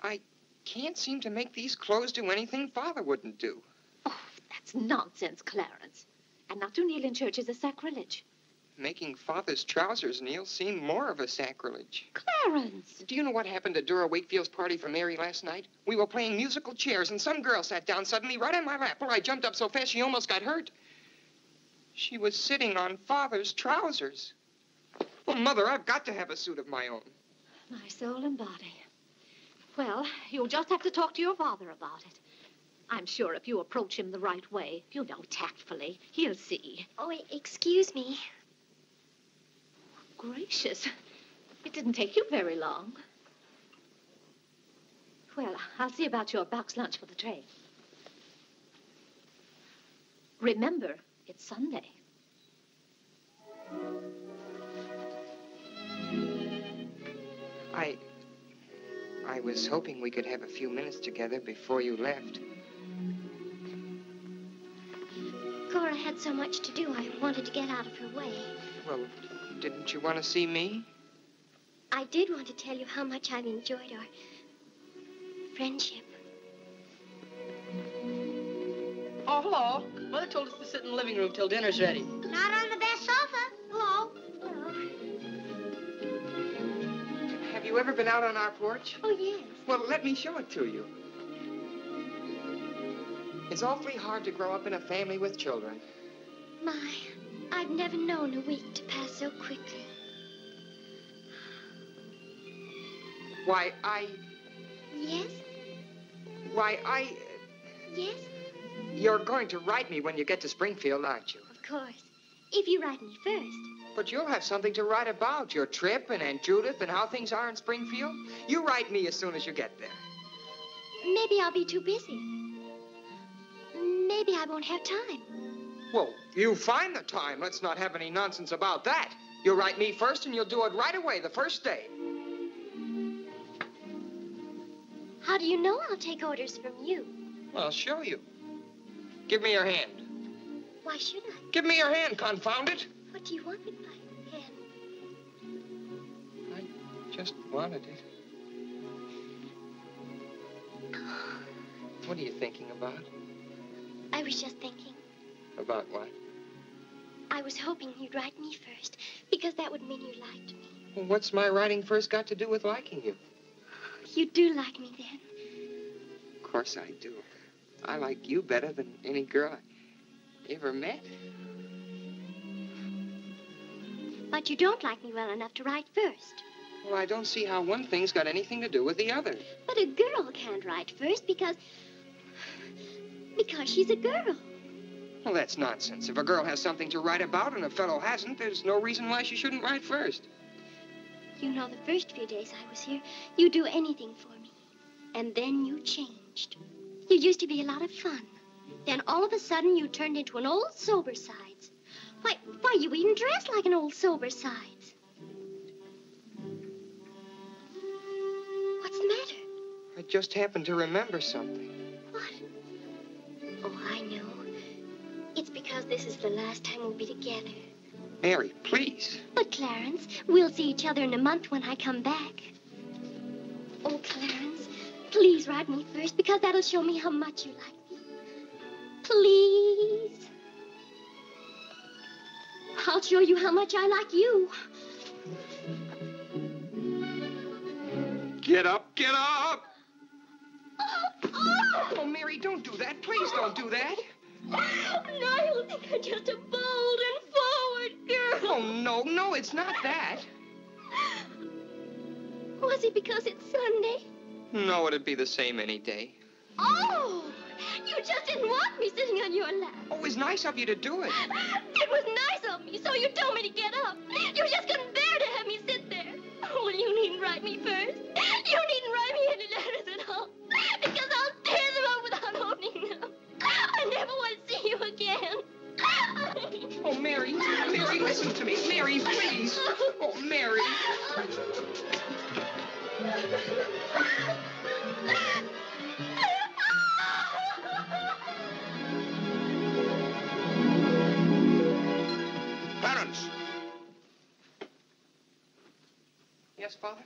I can't seem to make these clothes do anything Father wouldn't do. Oh, that's nonsense, Clarence. And not to kneel in church is a sacrilege. Making Father's trousers kneel seemed more of a sacrilege. Clarence! Do you know what happened at Dora Wakefield's party for Mary last night? We were playing musical chairs, and some girl sat down suddenly right on my lap. Well, I jumped up so fast she almost got hurt. She was sitting on Father's trousers. Well, Mother, I've got to have a suit of my own. My soul and body. Well, you'll just have to talk to your father about it. I'm sure if you approach him the right way, you know, tactfully, he'll see. Oh, excuse me. Gracious. It didn't take you very long. Well, I'll see about your box lunch for the train. Remember, it's Sunday. I was hoping we could have a few minutes together before you left. Cora had so much to do, I wanted to get out of her way. Well, didn't you want to see me? I did want to tell you how much I've enjoyed our friendship. Oh, hello. Mother told us to sit in the living room till dinner's ready. Not on the best sofa. Hello. Hello. Have you ever been out on our porch? Oh, yes. Well, let me show it to you. It's awfully hard to grow up in a family with children. My, I've never known a week to pass so quickly. Why, Yes? Yes? You're going to write me when you get to Springfield, aren't you? Of course. If you write me first. But you'll have something to write about, your trip and Aunt Judith and how things are in Springfield. You write me as soon as you get there. Maybe I'll be too busy. Maybe I won't have time. Well, you find the time. Let's not have any nonsense about that. You'll write me first, and you'll do it right away, the first day. How do you know I'll take orders from you? Well, I'll show you. Give me your hand. Why should I? Give me your hand, confound it. What do you want with my hand? I just wanted it. What are you thinking about? I was just thinking. About what? I was hoping you'd write me first, because that would mean you liked me. Well, what's my writing first got to do with liking you? You do like me then. Of course I do. I like you better than any girl I ever met. But you don't like me well enough to write first. Well, I don't see how one thing's got anything to do with the other. But a girl can't write first because she's a girl. Well, that's nonsense. If a girl has something to write about and a fellow hasn't, there's no reason why she shouldn't write first. You know, the first few days I was here, you'd do anything for me. And then you changed. You used to be a lot of fun. Then all of a sudden you turned into an old sober sides. Why, you even dress like an old sober sides. What's the matter? I just happened to remember something. What? Oh, I know. It's because this is the last time we'll be together. Mary, please. But, Clarence, we'll see each other in a month when I come back. Oh, Clarence, please write me first, because that'll show me how much you like me. Please. I'll show you how much I like you. Get up, get up! Oh, Mary, don't do that. Please don't do that. Now you'll think I'm just a bold and forward girl. Oh, no, it's not that. Was it because it's Sunday? No, it'd be the same any day. Oh, you just didn't want me sitting on your lap. Oh, it was nice of you to do it. It was nice of me, so you told me to get up. You just couldn't bear to have me sit there. Oh, well, you needn't write me first. You needn't write me any letters at all, because I'll tear them up without opening them. I never want to see you again. Oh, Mary, listen to me. Mary, please. Oh, Mary. Clarence! Yes, Father?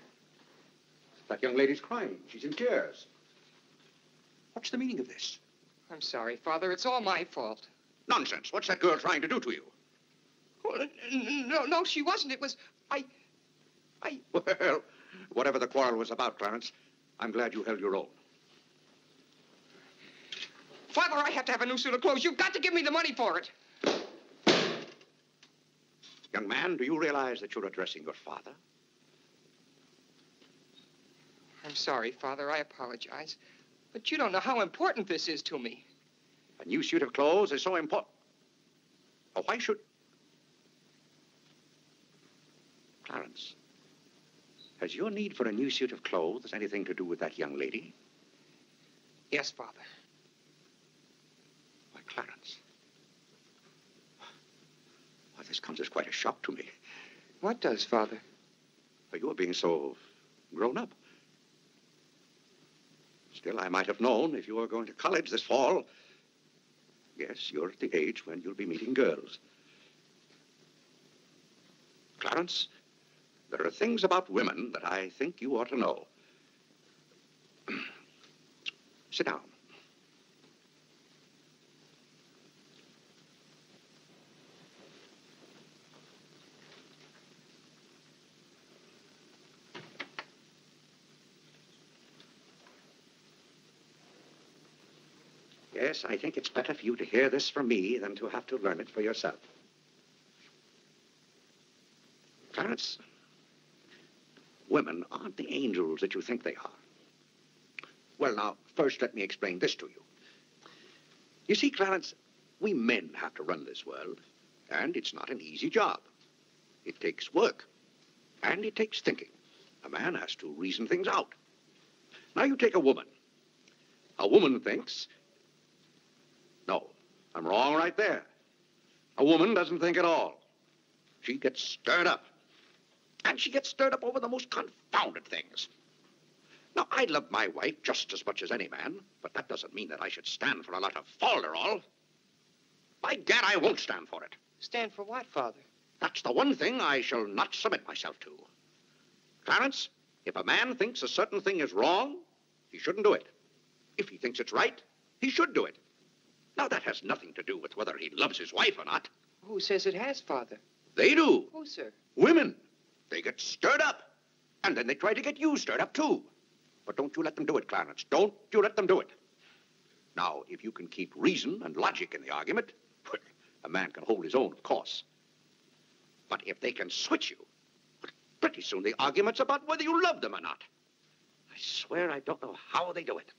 That young lady's crying. She's in tears. What's the meaning of this? I'm sorry, Father. It's all my fault. Nonsense. What's that girl trying to do to you? Well, no, she wasn't. It was... Well, whatever the quarrel was about, Clarence, I'm glad you held your own. Father, I have to have a new suit of clothes. You've got to give me the money for it. Young man, do you realize that you're addressing your father? I'm sorry, Father. I apologize. But you don't know how important this is to me. A new suit of clothes is so important. Oh, why should... Clarence, has your need for a new suit of clothes anything to do with that young lady? Yes, Father. Why, Clarence. Why, this comes as quite a shock to me. What does, Father? For your being so grown up. Still, I might have known if you were going to college this fall. Yes, you're at the age when you'll be meeting girls. Clarence, there are things about women that I think you ought to know. Sit down. Yes, I think it's better for you to hear this from me than to have to learn it for yourself. Clarence, women aren't the angels that you think they are. Well, now, first let me explain this to you. You see, Clarence, we men have to run this world, and it's not an easy job. It takes work, and it takes thinking. A man has to reason things out. Now, you take a woman. A woman thinks... No, I'm wrong right there. A woman doesn't think at all. She gets stirred up. And she gets stirred up over the most confounded things. Now, I love my wife just as much as any man, but that doesn't mean that I should stand for a lot of folderol. By gad, I won't stand for it. Stand for what, Father? That's the one thing I shall not submit myself to. Clarence, if a man thinks a certain thing is wrong, he shouldn't do it. If he thinks it's right, he should do it. Now, that has nothing to do with whether he loves his wife or not. Who says it has, Father? They do. Who, sir? Women. They get stirred up. And then they try to get you stirred up, too. But don't you let them do it, Clarence. Don't you let them do it. Now, if you can keep reason and logic in the argument, well, a man can hold his own, of course. But if they can switch you, pretty soon the argument's about whether you love them or not. I swear I don't know how they do it.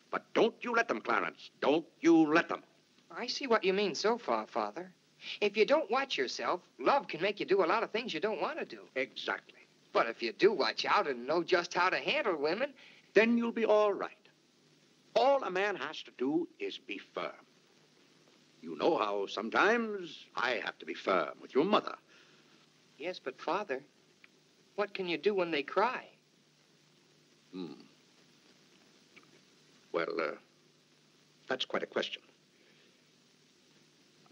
But don't you let them, Clarence. Don't you let them. I see what you mean so far, Father. If you don't watch yourself, love can make you do a lot of things you don't want to do. Exactly. But if you do watch out and know just how to handle women... Then you'll be all right. All a man has to do is be firm. You know how sometimes I have to be firm with your mother. Yes, but, Father, what can you do when they cry? Well, that's quite a question.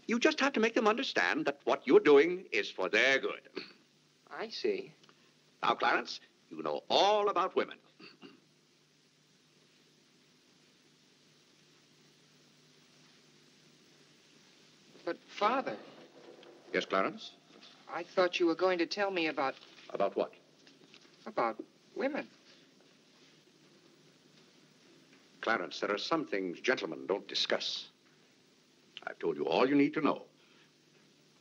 You just have to make them understand that what you're doing is for their good. I see. Now, Clarence, you know all about women. But, Father... Yes, Clarence? I thought you were going to tell me about... About what? About women. Clarence, there are some things gentlemen don't discuss. I've told you all you need to know.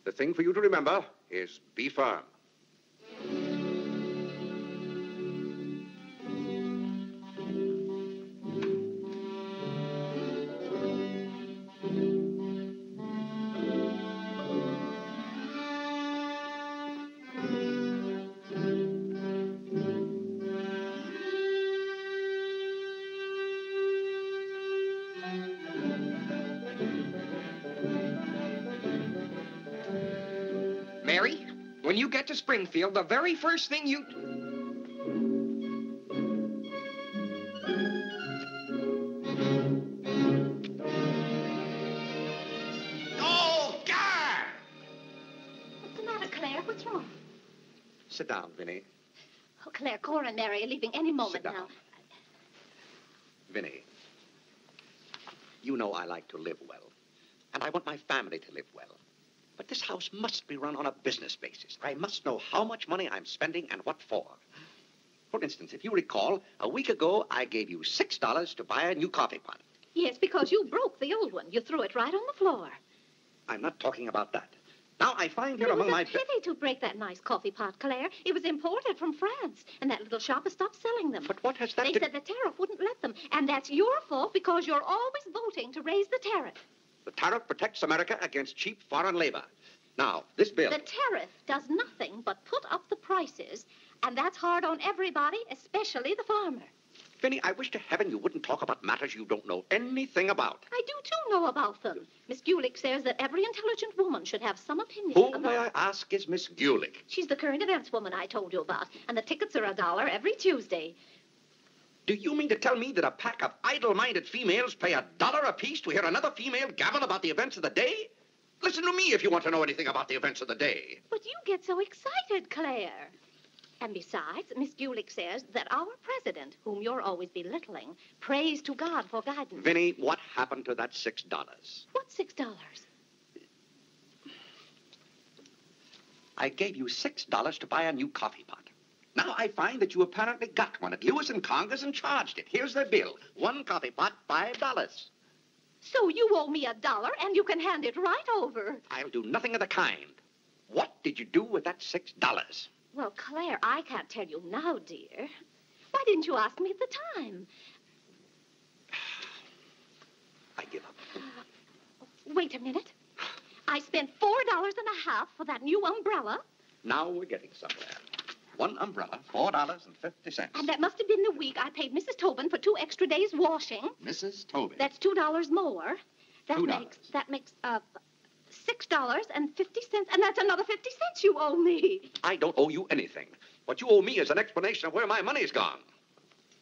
The thing for you to remember is be firm. Mary, when you get to Springfield, the very first thing you... Oh, God! What's the matter, Claire? What's wrong? Sit down, Vinnie. Oh, Claire, Cora and Mary are leaving any moment Sit down. now. Vinnie, you know I like to live well, and I want my family to live well. But this house must be run on a business basis. I must know how much money I'm spending and what for. For instance, if you recall, a week ago, I gave you $6 to buy a new coffee pot. Yes, because you broke the old one. You threw it right on the floor. I'm not talking about that. Now, I find here It among was my... a pity to break that nice coffee pot, Claire. It was imported from France, and that little shop has stopped selling them. But what has that They to... said the tariff wouldn't let them, and that's your fault because you're always voting to raise the tariff. The tariff protects America against cheap foreign labor. Now, this bill... The tariff does nothing but put up the prices, and that's hard on everybody, especially the farmer. Vinnie, I wish to heaven you wouldn't talk about matters you don't know anything about. I do, too, know about them. Miss Gulick says that every intelligent woman should have some opinion Who, about... may I ask, is Miss Gulick? She's the current events woman I told you about, and the tickets are $1 every Tuesday. Do you mean to tell me that a pack of idle-minded females pay $1 apiece to hear another female gabble about the events of the day? Listen to me if you want to know anything about the events of the day. But you get so excited, Claire. And besides, Miss Gulick says that our president, whom you're always belittling, prays to God for guidance. Vinnie, what happened to that $6? What $6? I gave you $6 to buy a new coffee pot. Now I find that you apparently got one at Lewis and Conger's and charged it. Here's the bill. One coffee pot, $5. So you owe me $1 and you can hand it right over. I'll do nothing of the kind. What did you do with that $6? Well, Claire, I can't tell you now, dear. Why didn't you ask me at the time? I give up. Wait a minute. I spent $4.50 for that new umbrella. Now we're getting somewhere. One umbrella, $4.50. And that must have been the week I paid Mrs. Tobin for 2 extra days washing. Mrs. Tobin. That's $2 more. That $2. makes $6.50, and that's another 50 cents you owe me. I don't owe you anything. What you owe me is an explanation of where my money's gone.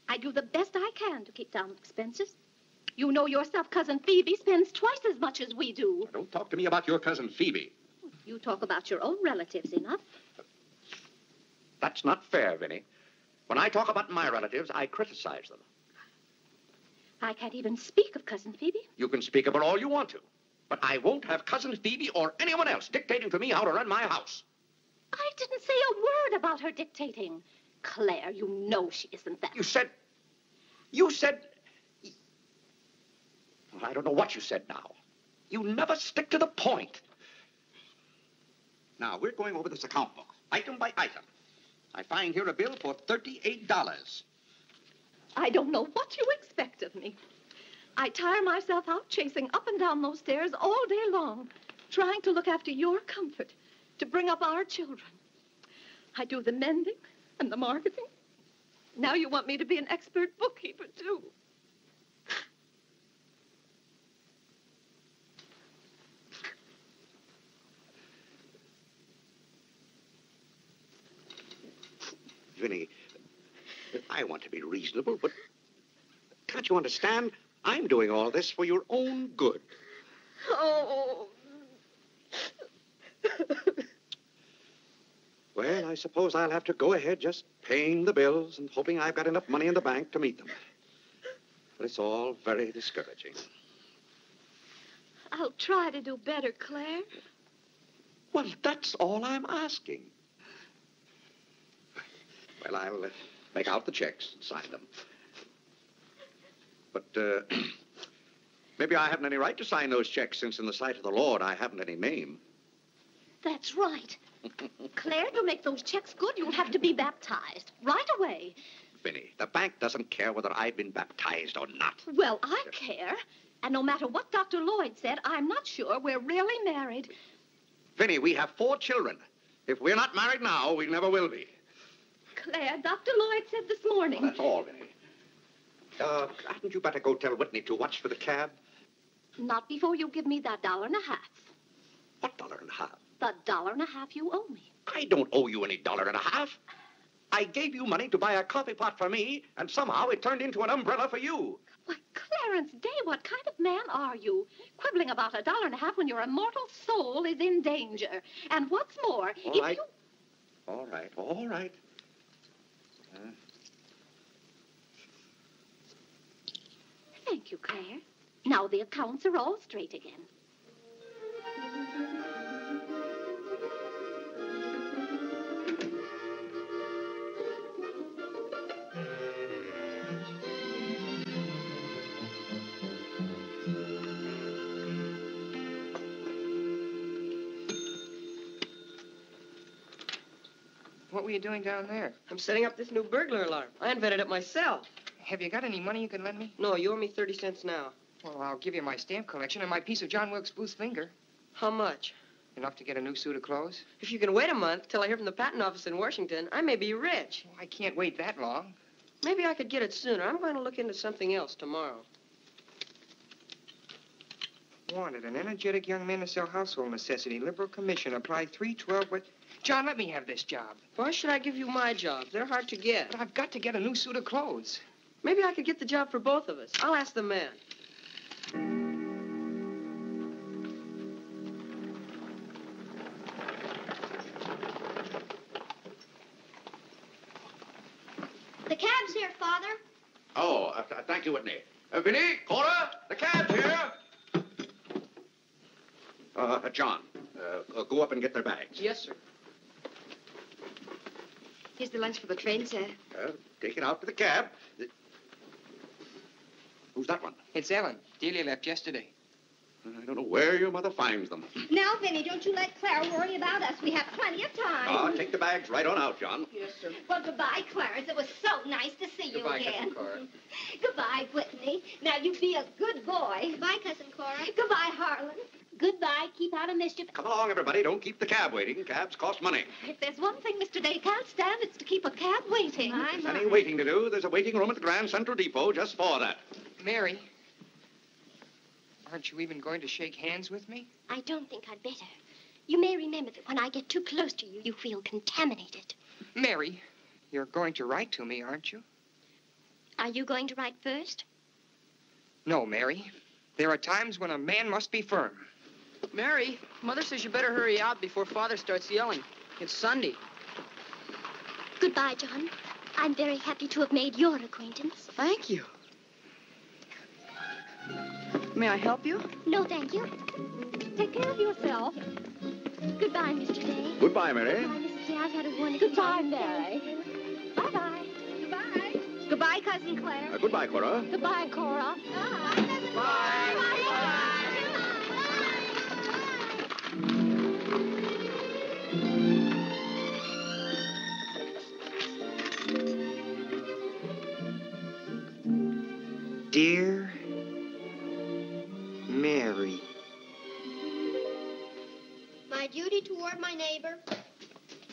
I do the best I can to keep down expenses. You know yourself, Cousin Phoebe spends twice as much as we do. Don't talk to me about your cousin Phoebe. You talk about your own relatives enough. That's not fair, Vinnie. When I talk about my relatives, I criticize them. I can't even speak of Cousin Phoebe. You can speak of her all you want to. But I won't have Cousin Phoebe or anyone else dictating to me how to run my house. I didn't say a word about her dictating. Claire, you know she isn't that. You said... Well, I don't know what you said now. You never stick to the point. Now, we're going over this account book, item by item. I find here a bill for $38. I don't know what you expect of me. I tire myself out chasing up and down those stairs all day long, trying to look after your comfort, to bring up our children. I do the mending and the marketing. Now you want me to be an expert bookkeeper, too. Vinnie, I want to be reasonable, but can't you understand? I'm doing all this for your own good. Oh. Well, I suppose I'll have to go ahead just paying the bills and hoping I've got enough money in the bank to meet them. But it's all very discouraging. I'll try to do better, Claire. Well, that's all I'm asking. Well, I'll make out the checks and sign them. But maybe I haven't any right to sign those checks since in the sight of the Lord I haven't any name. That's right. Claire, to make those checks good, you'll have to be baptized right away. Vinnie, the bank doesn't care whether I've been baptized or not. Well, I care. And no matter what Dr. Lloyd said, I'm not sure we're really married. Vinnie, we have 4 children. If we're not married now, we never will be. Claire, Dr. Lloyd said this morning. Well, that's all, Vinnie. Hadn't you better go tell Whitney to watch for the cab? Not before you give me that $1.50. What $1.50? The $1.50 you owe me. I don't owe you any $1.50. I gave you money to buy a coffee pot for me, and somehow it turned into an umbrella for you. Why, Clarence Day, what kind of man are you? Quibbling about $1.50 when your immortal soul is in danger. And what's more, All right. All right. Thank you, Claire. Now the accounts are all straight again. What were you doing down there? I'm setting up this new burglar alarm. I invented it myself. Have you got any money you can lend me? No, you owe me 30 cents now. Well, I'll give you my stamp collection and my piece of John Wilkes Booth's finger. How much? Enough to get a new suit of clothes? If you can wait a month till I hear from the patent office in Washington, I may be rich. Well, I can't wait that long. Maybe I could get it sooner. I'm going to look into something else tomorrow. Wanted, an energetic young man to sell household necessity. Liberal commission. Apply 312 with... John, let me have this job. Why should I give you my jobs? They're hard to get. But I've got to get a new suit of clothes. Maybe I could get the job for both of us. I'll ask the man. The cab's here, Father. Oh, thank you, Whitney. Vinnie, Cora, the cab's here. John, go up and get their bags. Yes, sir. Here's the lunch for the train, sir. Take it out to the cab. Who's that one? It's Ellen. Delia left yesterday. I don't know where your mother finds them. Now, Vinnie, don't you let Clara worry about us. We have plenty of time. Take the bags right on out, John. Yes, sir. Well, goodbye, Clarence. It was so nice to see you Goodbye, again. Cousin Cora. Goodbye, Whitney. Now, you be a good boy. Goodbye, Cousin Cora. Goodbye, Harlan. Goodbye. Keep out of mischief. Come along, everybody. Don't keep the cab waiting. Cabs cost money. If there's one thing Mr. Day can't stand, it's to keep a cab waiting. There's any waiting to do. There's a waiting room at the Grand Central Depot just for that. Mary, aren't you even going to shake hands with me? I don't think I'd better. You may remember that when I get too close to you, you feel contaminated. Mary, you're going to write to me, aren't you? Are you going to write first? No, Mary. There are times when a man must be firm. Mary, Mother says you better hurry out before Father starts yelling. It's Sunday. Goodbye, John. I'm very happy to have made your acquaintance. Thank you. May I help you? No, thank you. Take care of yourself. Goodbye, Mr. Day. Goodbye, Mary. Goodbye, Mrs. Day. I've had a wonderful Goodbye, time. Mary. Bye-bye. Goodbye. Goodbye, Cousin Claire. Goodbye, Cora. Goodbye, Cora. Dear Mary. My duty toward my neighbor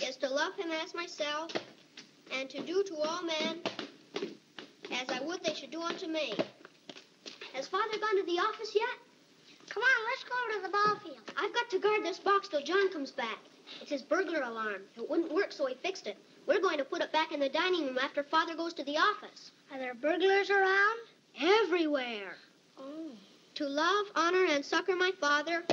is to love him as myself and to do to all men as I would they should do unto me. Has Father gone to the office yet? Come on, let's go to the ball field. I've got to guard this box till John comes back. It's his burglar alarm. It wouldn't work, so he fixed it. We're going to put it back in the dining room after Father goes to the office. Are there burglars around? Everywhere. Oh. To love, honor, and succor my father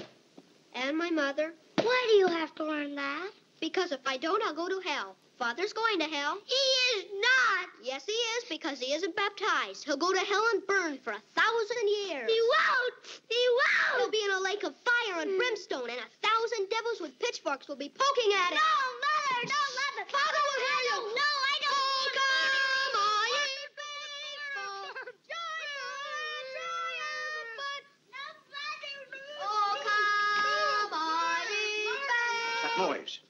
and my mother. Why do you have to learn that? Because if I don't, I'll go to hell. Father's going to hell. He is not. Yes, he is, because he isn't baptized. He'll go to hell and burn for 1,000 years. He won't. He won't. He'll be in a lake of fire and brimstone, and 1,000 devils with pitchforks will be poking at him. No, Mother, don't let me. Father will hear you. No, I don't. Oh, come on, you What's that noise?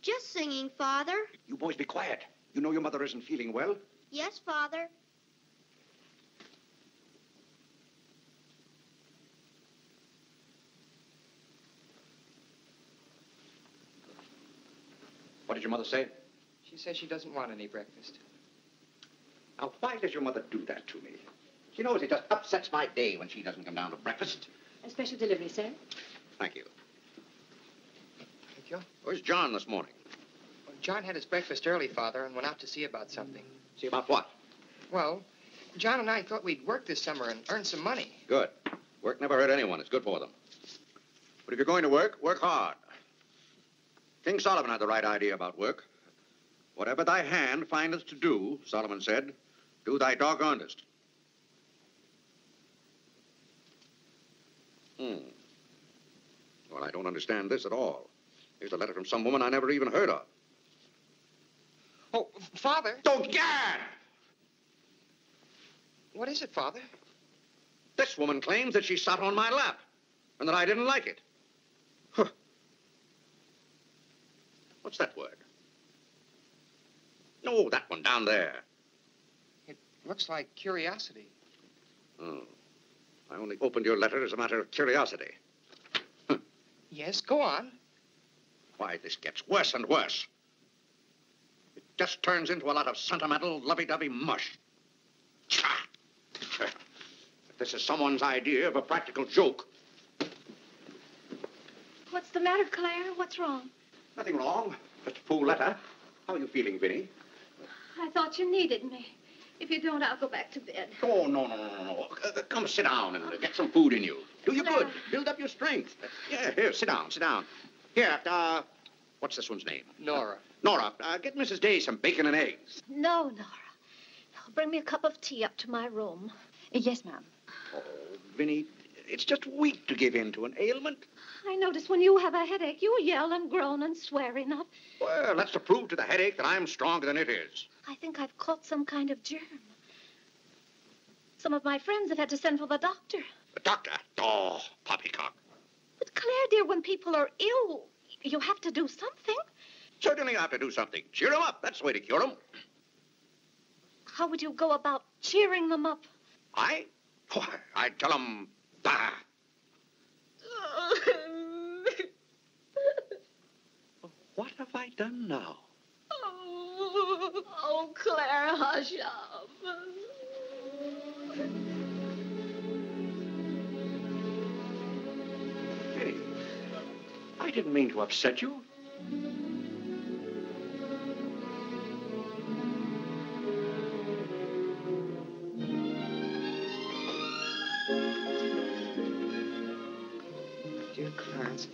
Just singing, Father. You boys be quiet. You know your mother isn't feeling well. Yes, Father. What did your mother say? She says she doesn't want any breakfast. Now, why does your mother do that to me? She knows it just upsets my day when she doesn't come down to breakfast. A special delivery, sir. Thank you. Thank you. Where's John this morning? Well, John had his breakfast early, Father, and went out to see about something. See about what? Well, John and I thought we'd work this summer and earn some money. Good. Work never hurt anyone. It's good for them. But if you're going to work, work hard. King Solomon had the right idea about work. Whatever thy hand findeth to do, Solomon said, do thy doggonedest. Well, I don't understand this at all. Here's a letter from some woman I never even heard of. Oh, Father. Oh, Gad! What is it, Father? This woman claims that she sat on my lap and that I didn't like it. Huh. What's that word? No, that one down there. It looks like curiosity. Oh. I only opened your letter as a matter of curiosity. Yes, go on. Why, this gets worse and worse. It just turns into a lot of sentimental, lovey-dovey mush. If this is someone's idea of a practical joke. What's the matter, Claire? What's wrong? Nothing wrong. Just a fool letter. How are you feeling, Vinnie? I thought you needed me. If you don't, I'll go back to bed. Oh, no. Come sit down and get some food in you. Do you good. Build up your strength. Yeah, here, sit down. Here, what's this one's name? Nora. Nora, get Mrs. Day some bacon and eggs. No, Nora. No, bring me a cup of tea up to my room. Yes, ma'am. Oh, Vinnie, it's just weak to give in to an ailment. I notice when you have a headache, you yell and groan and swear enough. Well, that's to prove to the headache that I'm stronger than it is. I think I've caught some kind of germ. Some of my friends have had to send for the doctor. The doctor? Oh, poppycock. But, Claire, dear, when people are ill, you have to do something. Certainly I have to do something. Cheer them up. That's the way to cure them. How would you go about cheering them up? I? Oh, I'd tell them, bah. What have I done now? Oh, Claire, hush up. Vinnie, I didn't mean to upset you. Dear Clarence.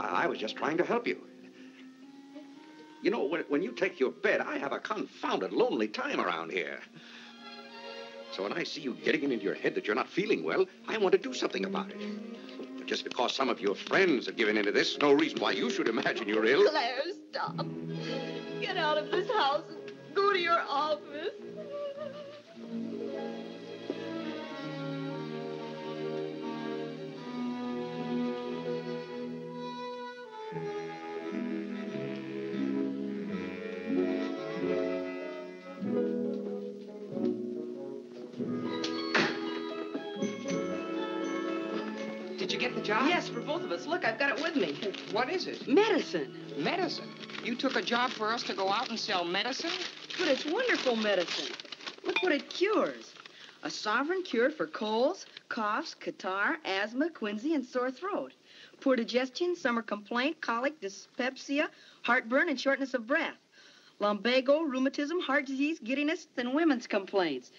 I was just trying to help you. You know, when you take your bed, I have a confounded lonely time around here. So when I see you getting it into your head that you're not feeling well, I want to do something about it. But just because some of your friends have given into this, no reason why you should imagine you're ill. Claire, stop. Get out of this house and go to your office. Did you get the job? Yes, for both of us. Look, I've got it with me. What is it? Medicine. Medicine? You took a job for us to go out and sell medicine? But it's wonderful medicine. Look what it cures. A sovereign cure for colds, coughs, catarrh, asthma, quinsy, and sore throat. Poor digestion, summer complaint, colic, dyspepsia, heartburn, and shortness of breath. Lumbago, rheumatism, heart disease, giddiness, and women's complaints.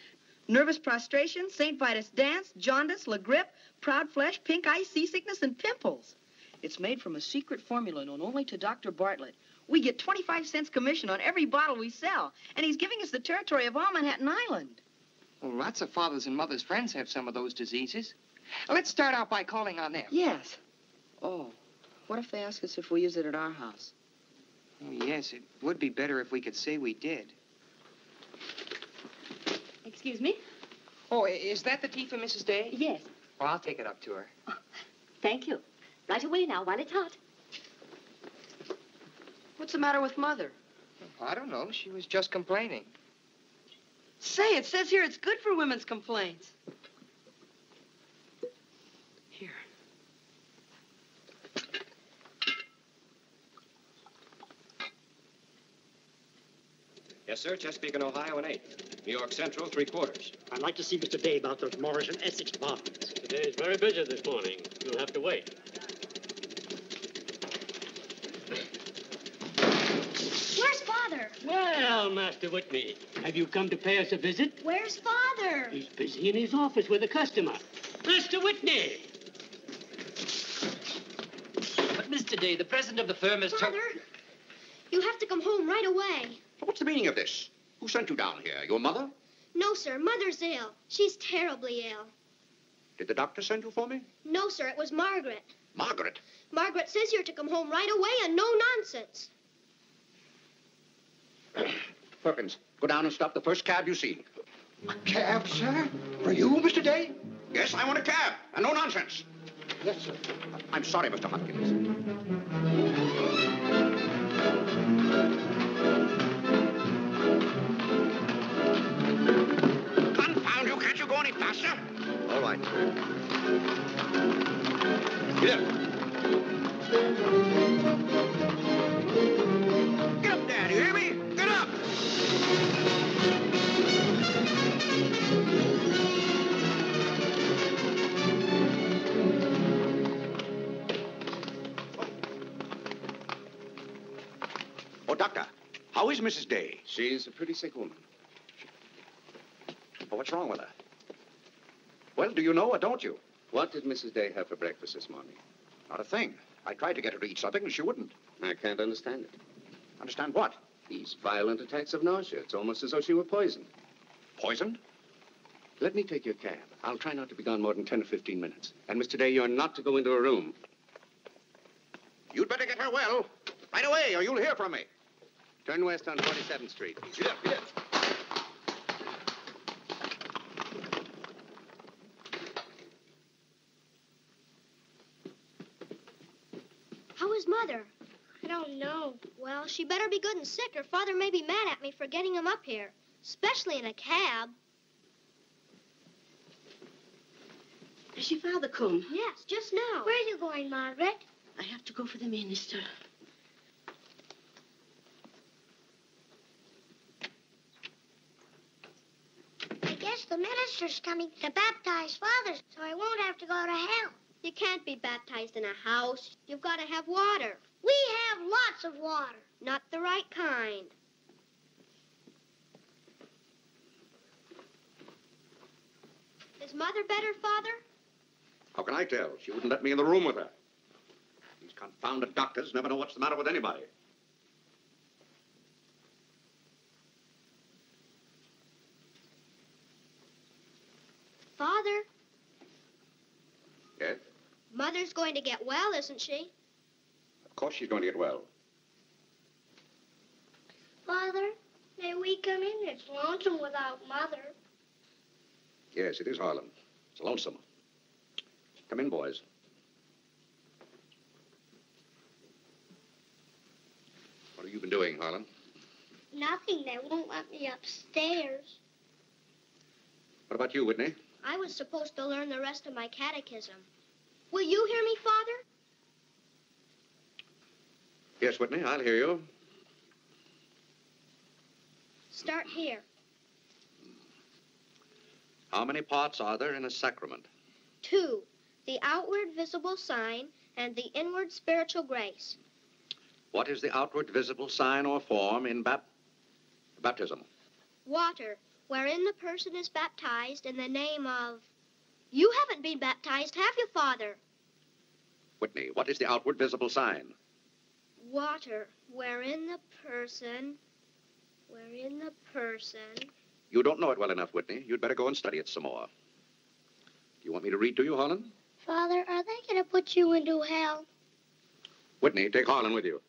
Nervous prostration, St. Vitus dance, jaundice, la grippe, proud flesh, pink eye, seasickness, and pimples. It's made from a secret formula known only to Dr. Bartlett. We get 25 cents commission on every bottle we sell, and he's giving us the territory of all Manhattan Island. Well, lots of fathers and mothers' friends have some of those diseases. Let's start out by calling on them. Yes. Oh, what if they ask us if we use it at our house? Oh, yes, it would be better if we could say we did. Excuse me? Oh, is that the tea for Mrs. Day? Yes. Well, I'll take it up to her. Oh, thank you. Right away now, while it's hot. What's the matter with Mother? I don't know. She was just complaining. Say, it says here it's good for women's complaints. Here. Yes, sir. Chesapeake and Ohio and 8. New York Central, 3/4. I'd like to see Mr. Day about those Morris and Essex bonds. Today's very busy this morning. You'll have to wait. Where's Father? Well, Master Whitney, have you come to pay us a visit? Where's Father? He's busy in his office with a customer. Master Whitney! But, Mr. Day, the president of the firm is... Father, you have to come home right away. What's the meaning of this? Who sent you down here? Your mother? No, sir. Mother's ill. She's terribly ill. Did the doctor send you for me? No, sir. It was Margaret. Margaret? Margaret says you're to come home right away and no nonsense. Perkins, go down and stop the first cab you see. A cab, sir? For you, Mr. Day? Yes, I want a cab, and no nonsense. Yes, sir. I'm sorry, Mr. Hopkins. Confound you, can't you go any faster? All right. Get up. Get up there, do you hear me? Get up! Oh, Doctor, how is Mrs. Day? She's a pretty sick woman. Oh, what's wrong with her? Well, do you know or don't you? What did Mrs. Day have for breakfast this morning? Not a thing. I tried to get her to eat something, and she wouldn't. I can't understand it. Understand what? These violent attacks of nausea. It's almost as though she were poisoned. Poisoned? Let me take your cab. I'll try not to be gone more than 10 or 15 minutes. And, Mr. Day, you're not to go into a room. You'd better get her well. Right away, or you'll hear from me. Turn west on 47th Street. Yes. How is Mother? I don't know. Well, she better be good and sick, or Father may be mad at me for getting him up here, especially in a cab. Has your father come? Yes, just now. Where are you going, Margaret? I have to go for the minister. I guess the minister's coming to baptize Father, so I won't have to go to hell. You can't be baptized in a house. You've got to have water. We have lots of water. Not the right kind. Is Mother better, Father? How can I tell? She wouldn't let me in the room with her. These confounded doctors never know what's the matter with anybody. Father, Yes? Mother's going to get well, isn't she? Of course she's going to get well. Father, may we come in? It's lonesome without Mother. Yes, it is, Harlan. It's lonesome. Come in, boys. What have you been doing, Harlan? Nothing. They won't let me upstairs. What about you, Whitney? I was supposed to learn the rest of my catechism. Will you hear me, Father? Yes, Whitney, I'll hear you. Start here. How many parts are there in a sacrament? 2, the outward visible sign and the inward spiritual grace. What is the outward visible sign or form in baptism? Water, wherein the person is baptized in the name of... You haven't been baptized, have you, Father? Whitney, what is the outward visible sign? Water, wherein the person... You don't know it well enough, Whitney. You'd better go and study it some more. Do you want me to read to you, Harlan? Father, are they going to put you into hell? Whitney, take Harlan with you.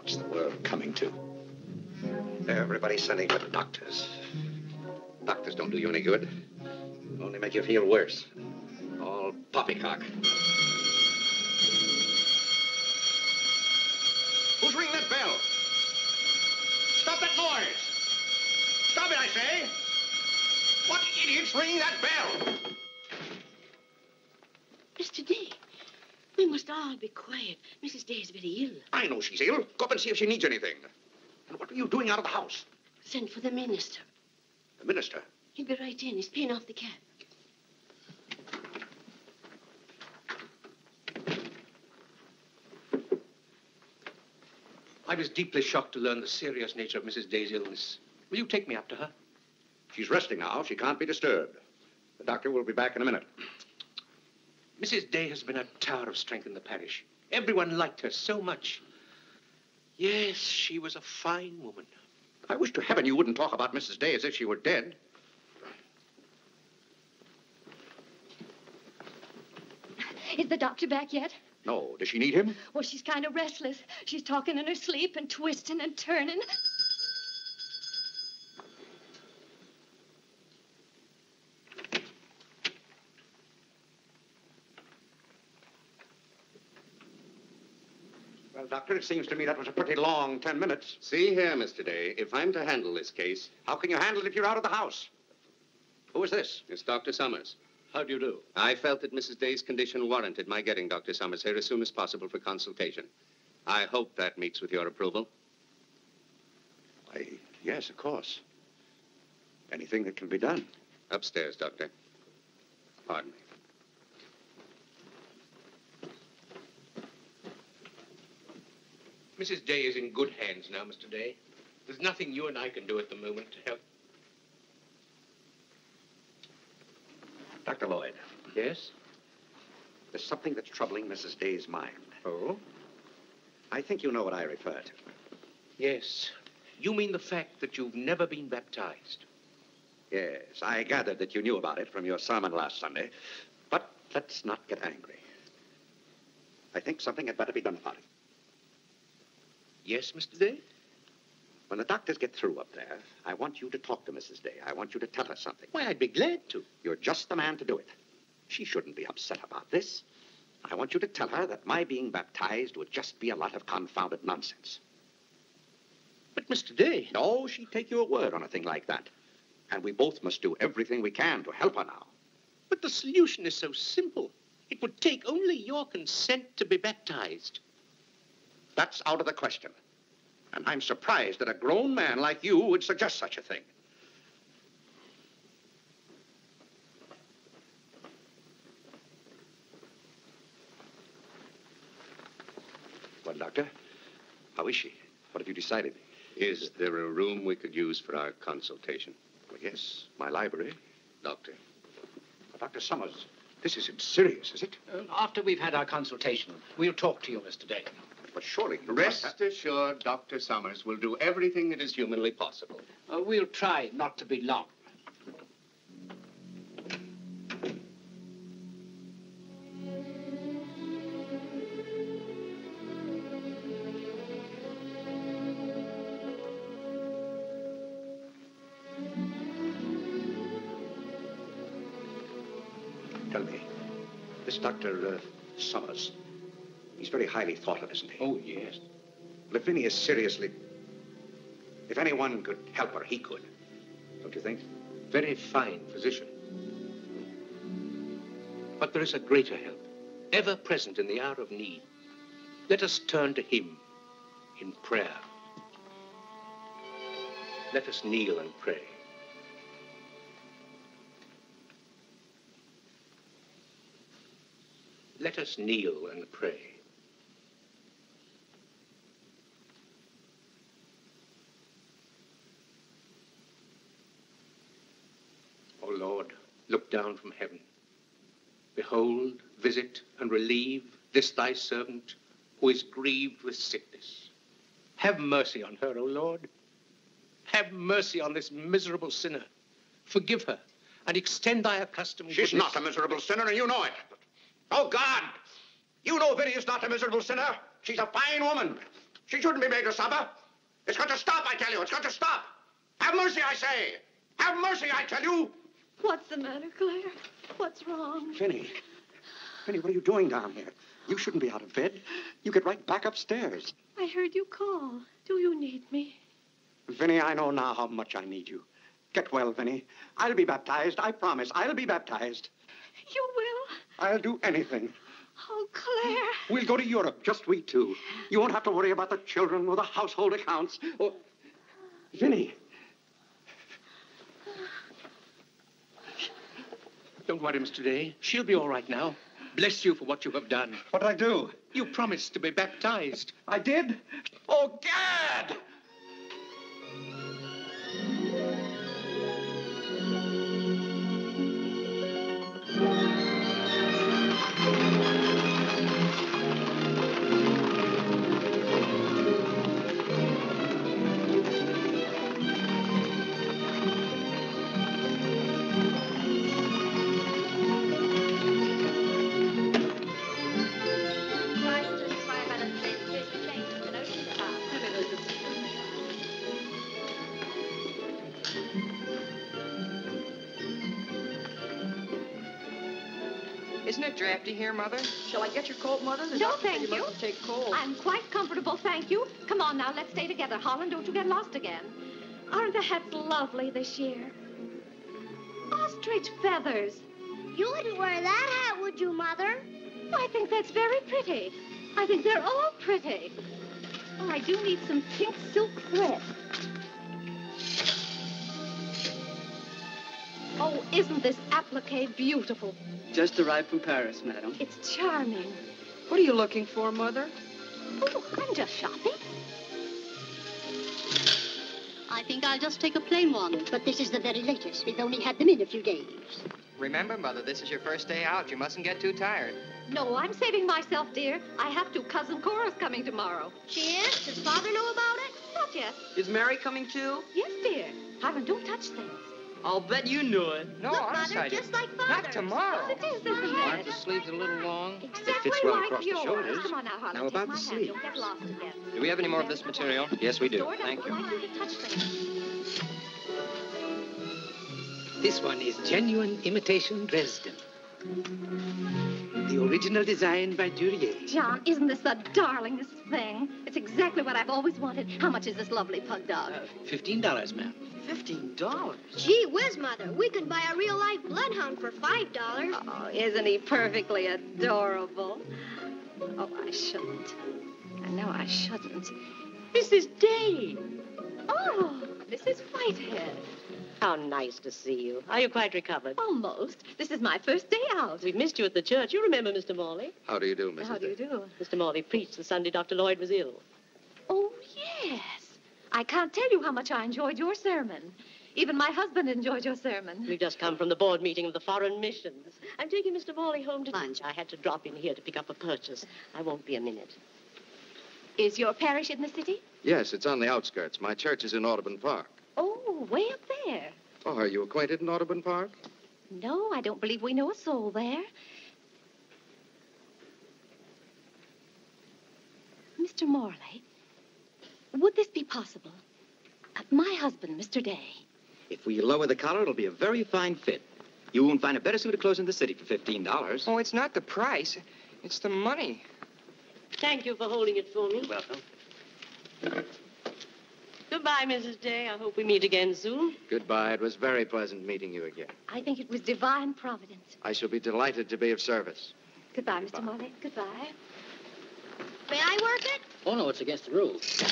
What's the world coming to? Everybody's sending for the doctors. Doctors don't do you any good. Only make you feel worse. All poppycock. Who's ringing that bell? Stop that noise! Stop it, I say! What idiot's ringing that bell? Mr. D, We must all be quiet. Mrs. Day is very ill. I know she's ill. Go up and see if she needs anything. And what are you doing out of the house? Send for the minister. The minister? He'll be right in. He's paying off the cab. I was deeply shocked to learn the serious nature of Mrs. Day's illness. Will you take me up to her? She's resting now. She can't be disturbed. The doctor will be back in a minute. Mrs. Day has been a tower of strength in the parish. Everyone liked her so much. Yes, she was a fine woman. I wish to heaven you wouldn't talk about Mrs. Day as if she were dead. Is the doctor back yet? No. Does she need him? Well, she's kind of restless. She's talking in her sleep and twisting and turning. Well, Doctor, it seems to me that was a pretty long 10 minutes. See here, Mr. Day, if I'm to handle this case... How can you handle it if you're out of the house? Who is this? It's Dr. Summers. How do you do? I felt that Mrs. Day's condition warranted my getting Dr. Summers here as soon as possible for consultation. I hope that meets with your approval. Why, yes, of course. Anything that can be done. Upstairs, Doctor. Pardon me. Mrs. Day is in good hands now, Mr. Day. There's nothing you and I can do at the moment to help. Dr. Lloyd. Yes? There's something that's troubling Mrs. Day's mind. Oh? I think you know what I refer to. Yes. You mean the fact that you've never been baptized? Yes, I gathered that you knew about it from your sermon last Sunday. But let's not get angry. I think something had better be done about it. Yes, Mr. Day? When the doctors get through up there, I want you to talk to Mrs. Day. I want you to tell her something. Why, I'd be glad to. You're just the man to do it. She shouldn't be upset about this. I want you to tell her that my being baptized would just be a lot of confounded nonsense. But, Mr. Day... No, she'd take your word on a thing like that. And we both must do everything we can to help her now. But the solution is so simple. It would take only your consent to be baptized. That's out of the question. And I'm surprised that a grown man like you would suggest such a thing. Well, Doctor, how is she? What have you decided? Is there a room we could use for our consultation? Well, yes, my library. Doctor. Dr. Summers, this isn't serious, is it? After we've had our consultation, we'll talk to you, Mr. Day. But surely... Rest assured, Dr. Summers will do everything that is humanly possible. We'll try not to be long. Tell me, this Dr. Summers, he's very highly thought of, isn't he? Oh, yes. Well, if Vinnie is seriously... If anyone could help her, he could. Don't you think? Very fine physician. But there is a greater help, ever present in the hour of need. Let us turn to him in prayer. Let us kneel and pray. Let us kneel and pray. O Lord, look down from heaven. Behold, visit, and relieve this thy servant who is grieved with sickness. Have mercy on her, O Lord. Have mercy on this miserable sinner. Forgive her, and extend thy accustomed She's goodness. not a miserable sinner, and you know it. Oh, God! You know Vinnie is not a miserable sinner. She's a fine woman. She shouldn't be made to suffer. It's got to stop, I tell you. It's got to stop. Have mercy, I say. Have mercy, I tell you. What's the matter, Claire? What's wrong? Vinnie. Vinnie, what are you doing down here? You shouldn't be out of bed. You get right back upstairs. I heard you call. Do you need me? Vinnie, I know now how much I need you. Get well, Vinnie. I'll be baptized. I promise. I'll be baptized. You will? I'll do anything. Oh, Claire. We'll go to Europe, just we two. You won't have to worry about the children or the household accounts. Oh, Vinnie. Don't worry, Mr. Day. She'll be all right now. Bless you for what you have done. What did I do? You promised to be baptized. I did? Oh, Gad! Isn't it drafty here, Mother? Shall I get your coat, Mother? The No, doctor said thank you you. mustn't take cold. I'm quite comfortable, thank you. Come on now, let's stay together. Holland, don't you get lost again. Aren't the hats lovely this year? Ostrich feathers. You wouldn't wear that hat, would you, Mother? I think that's very pretty. I think they're all pretty. Oh, I do need some pink silk thread. Oh, isn't this applique beautiful? Just arrived from Paris, madam. It's charming. What are you looking for, Mother? Oh, I'm just shopping. I think I'll just take a plain one, but this is the very latest. We've only had them in a few days. Remember, Mother, this is your first day out. You mustn't get too tired. No, I'm saving myself, dear. I have to. Cousin Cora's coming tomorrow. She is? Does Father know about it? Not yet. Is Mary coming too? Yes, dear. Hiram, don't touch things. I'll bet you knew it. No, Look, honest, Mother, I just didn't. like Father's. Not tomorrow. Yes, it is, isn't Aren't it? the sleeves a little long? Exactly fits well like across the yours. shoulders. Come on now, Harlan. Now, take about my the hand. sleeve. Don't get lost again. Do we have any more of this material? Yes, we do. Dora, Thank don't you. like you to touch things. This one is genuine imitation Dresden. The original design by Duryea. John, isn't this the darlingest thing? It's exactly what I've always wanted. How much is this lovely pug dog? $15, ma'am. $15? Gee whiz, Mother. We can buy a real-life bloodhound for $5. Oh, isn't he perfectly adorable? Oh, I shouldn't. I know I shouldn't. Mrs. Day! Oh, Mrs. Whitehead. How nice to see you. Are you quite recovered? Almost. This is my first day out. We've missed you at the church. You remember Mr. Morley? How do you do, Mrs. How do you do? Mr. Morley preached the Sunday Dr. Lloyd was ill. Oh, yes. I can't tell you how much I enjoyed your sermon. Even my husband enjoyed your sermon. We've just come from the board meeting of the foreign missions. I'm taking Mr. Morley home to lunch. I had to drop in here to pick up a purchase. I won't be a minute. Is your parish in the city? Yes, it's on the outskirts. My church is in Audubon Park. Oh, way up there. Oh, are you acquainted in Audubon Park? No, I don't believe we know a soul there. Mr. Morley, would this be possible? My husband, Mr. Day. If we lower the collar, it'll be a very fine fit. You won't find a better suit of clothes in the city for $15. Oh, it's not the price. It's the money. Thank you for holding it for me. Welcome. Goodbye, Mrs. Day. I hope we meet again soon. Goodbye. It was very pleasant meeting you again. I think it was divine providence. I shall be delighted to be of service. Goodbye, Mr. Morley. Goodbye. May I work it? Oh, no, it's against the rules.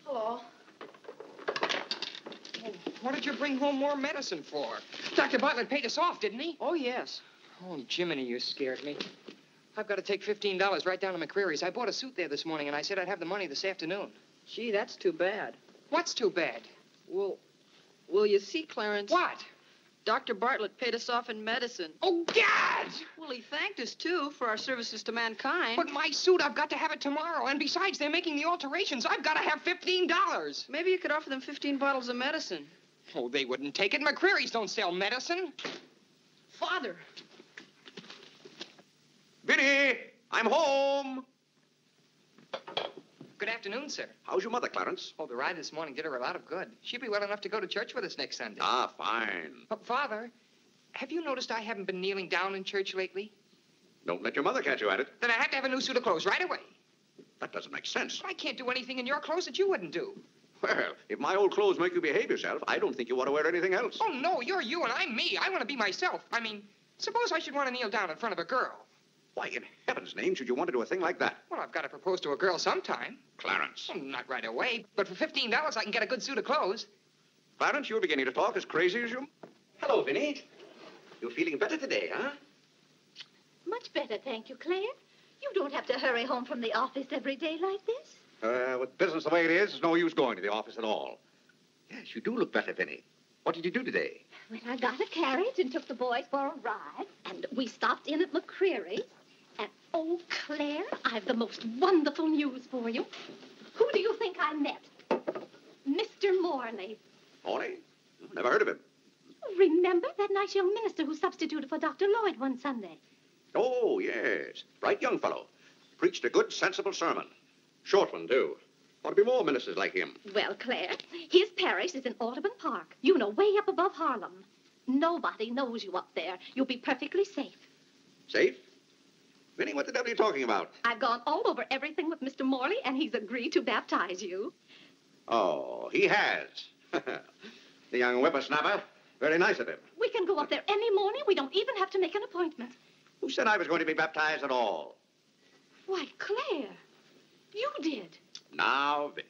Hello. What did you bring home more medicine for? Dr. Bartlett paid us off, didn't he? Oh, yes. Oh, Jiminy, you scared me. I've got to take $15 right down to McCreary's. I bought a suit there this morning, and I said I'd have the money this afternoon. Gee, that's too bad. What's too bad? Well, you see, Clarence... What? Dr. Bartlett paid us off in medicine. Oh, God! Well, he thanked us, too, for our services to mankind. But my suit, I've got to have it tomorrow. And besides, they're making the alterations. I've got to have $15. Maybe you could offer them 15 bottles of medicine. Oh, they wouldn't take it. McCreary's don't sell medicine. Father. Vinnie, I'm home. Good afternoon, sir. How's your mother, Clarence? Oh, the ride this morning did her a lot of good. She'll be well enough to go to church with us next Sunday. Ah, fine. But, Father, have you noticed I haven't been kneeling down in church lately? Don't let your mother catch you at it. Then I have to have a new suit of clothes right away. That doesn't make sense. I can't do anything in your clothes that you wouldn't do. Well, if my old clothes make you behave yourself, I don't think you ought to wear anything else. Oh, no, you're you and I'm me. I want to be myself. I mean, suppose I should want to kneel down in front of a girl. Why, in heaven's name, should you want to do a thing like that? Well, I've got to propose to a girl sometime. Clarence. Well, not right away, but for $15 I can get a good suit of clothes. Clarence, you're beginning to talk as crazy as you... Hello, Vinnie. You're feeling better today, huh? Much better, thank you, Claire. You don't have to hurry home from the office every day like this. With business the way it is, there's no use going to the office at all. Yes, you do look better, Vinnie. What did you do today? Well, I got a carriage and took the boys for a ride, and we stopped in at McCreary's. And, oh, Claire, I've the most wonderful news for you. Who do you think I met? Mr. Morley. Morley? Never heard of him. Remember that nice young minister who substituted for Dr. Lloyd one Sunday? Oh, yes. Bright young fellow. Preached a good, sensible sermon. Short one, too. Ought to be more ministers like him. Well, Claire, his parish is in Audubon Park. You know, way up above Harlem. Nobody knows you up there. You'll be perfectly safe. Safe? Vinnie, what the devil are you talking about? I've gone all over everything with Mr. Morley, and he's agreed to baptize you. Oh, he has. The young whippersnapper. Very nice of him. We can go up there any morning. We don't even have to make an appointment. Who said I was going to be baptized at all? Why, Claire, you did. Now, Vinnie.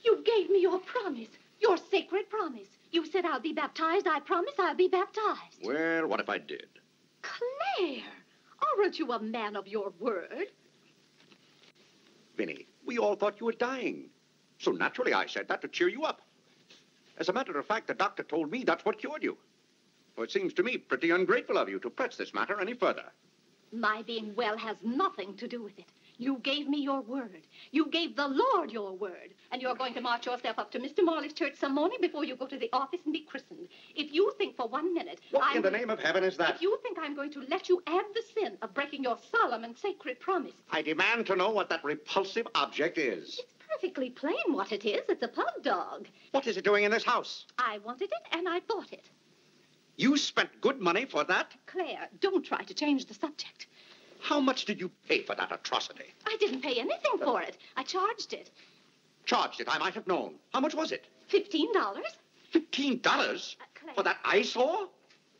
You gave me your promise, your sacred promise. You said I'll be baptized. I promise I'll be baptized. Well, what if I did? Claire, aren't you a man of your word? Vinnie, we all thought you were dying. So naturally I said that to cheer you up. As a matter of fact, the doctor told me that's what cured you. Well, it seems to me pretty ungrateful of you to press this matter any further. My being well has nothing to do with it. You gave me your word. You gave the Lord your word. And you're going to march yourself up to Mr. Morley's church some morning before you go to the office and be christened. If you think for 1 minute... What in the name of heaven is that? If you think I'm going to let you add the sin of breaking your solemn and sacred promise... I demand to know what that repulsive object is. It's perfectly plain what it is. It's a pug dog. What is it doing in this house? I wanted it, and I bought it. You spent good money for that? Claire, don't try to change the subject. How much did you pay for that atrocity? I didn't pay anything for it. I charged it. Charged it? I might have known. How much was it? $15. $15? For that eyesore?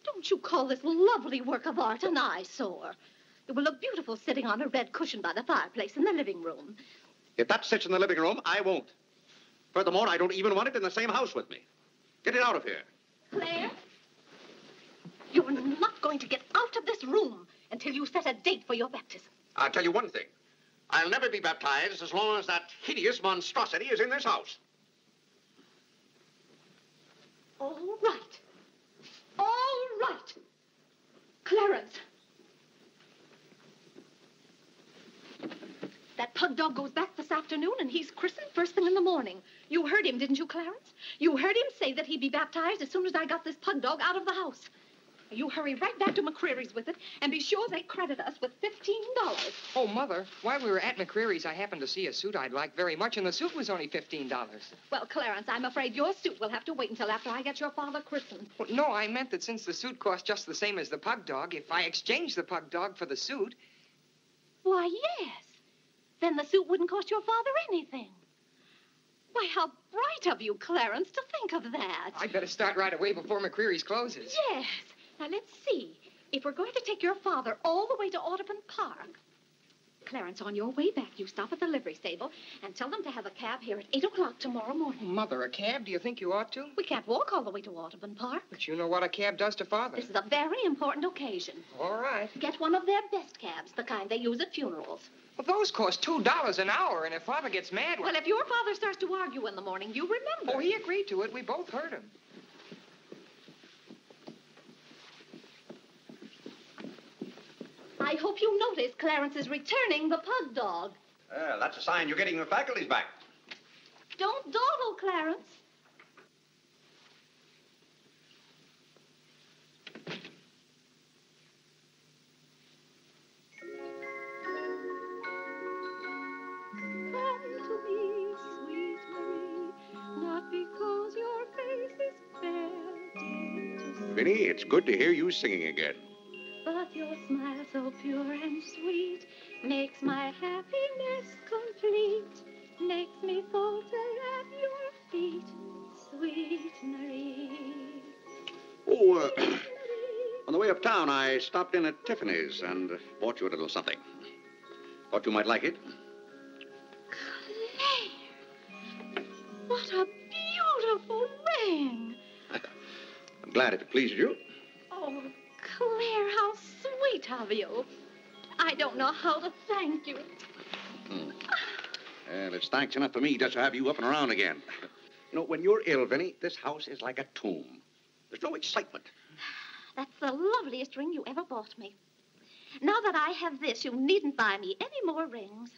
Don't you call this lovely work of art an eyesore? It will look beautiful sitting on a red cushion by the fireplace in the living room. If that sits in the living room, I won't. Furthermore, I don't even want it in the same house with me. Get it out of here. Claire, you're not going to get out of this room until you set a date for your baptism. I'll tell you one thing. I'll never be baptized as long as that hideous monstrosity is in this house. All right. All right. Clarence. That pug dog goes back this afternoon, and he's christened first thing in the morning. You heard him, didn't you, Clarence? You heard him say that he'd be baptized as soon as I got this pug dog out of the house. You hurry right back to McCreary's with it, and be sure they credit us with $15. Oh, Mother, while we were at McCreary's, I happened to see a suit I'd like very much, and the suit was only $15. Well, Clarence, I'm afraid your suit will have to wait until after I get your father christened. Well, no, I meant that since the suit cost just the same as the pug dog, if I exchanged the pug dog for the suit... Why, yes. Then the suit wouldn't cost your father anything. Why, how bright of you, Clarence, to think of that. I'd better start right away before McCreary's closes. Yes. Now, let's see. If we're going to take your father all the way to Audubon Park... Clarence, on your way back, you stop at the livery stable and tell them to have a cab here at 8 o'clock tomorrow morning. Mother, a cab? Do you think you ought to? We can't walk all the way to Audubon Park. But you know what a cab does to Father. This is a very important occasion. All right. Get one of their best cabs, the kind they use at funerals. Well, those cost $2 an hour, and if Father gets mad... Well, if your father starts to argue in the morning, you remember. Oh, he agreed to it. We both heard him. I hope you notice Clarence is returning the pug dog. Well, that's a sign you're getting your faculties back. Don't dawdle, Clarence. Come to me, sweet Marie, not because your face is fair, dear to see. Vinnie, it's good to hear you singing again. But your smile so pure and sweet makes my happiness complete, makes me falter at your feet, sweet Marie. Oh, on the way uptown, I stopped in at Tiffany's and bought you a little something. Thought you might like it. Claire! What a beautiful ring! I'm glad if it pleases you. Oh, Claire, how sweet of you. I don't know how to thank you. Well, it's thanks enough for me just to have you up and around again. You know, when you're ill, Vinnie, this house is like a tomb. There's no excitement. That's the loveliest ring you ever bought me. Now that I have this, you needn't buy me any more rings.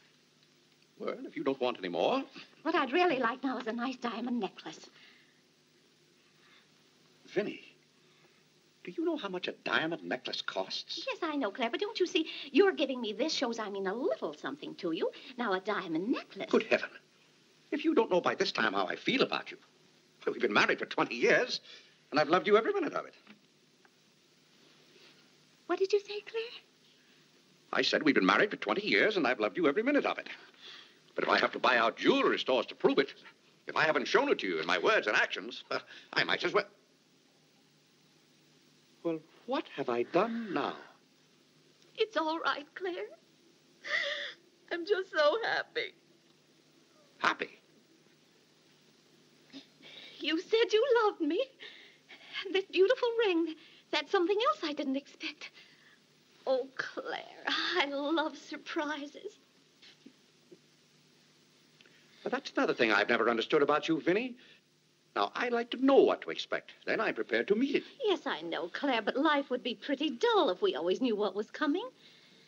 Well, if you don't want any more. What I'd really like now is a nice diamond necklace. Vinnie, do you know how much a diamond necklace costs? Yes, I know, Claire, but don't you see, your giving me this shows I mean a little something to you. Now, a diamond necklace. Good heaven. If you don't know by this time how I feel about you. Well, we've been married for 20 years, and I've loved you every minute of it. What did you say, Claire? I said we've been married for 20 years, and I've loved you every minute of it. But if I have to buy out jewelry stores to prove it, if I haven't shown it to you in my words and actions, I might as well... Well, what have I done now? It's all right, Claire. I'm just so happy. Happy? You said you loved me. And this beautiful ring, that's something else I didn't expect. Oh, Claire, I love surprises. But that's another thing I've never understood about you, Vinnie. Now, I like to know what to expect. Then I'm prepared to meet it. Yes, I know, Claire, but life would be pretty dull if we always knew what was coming.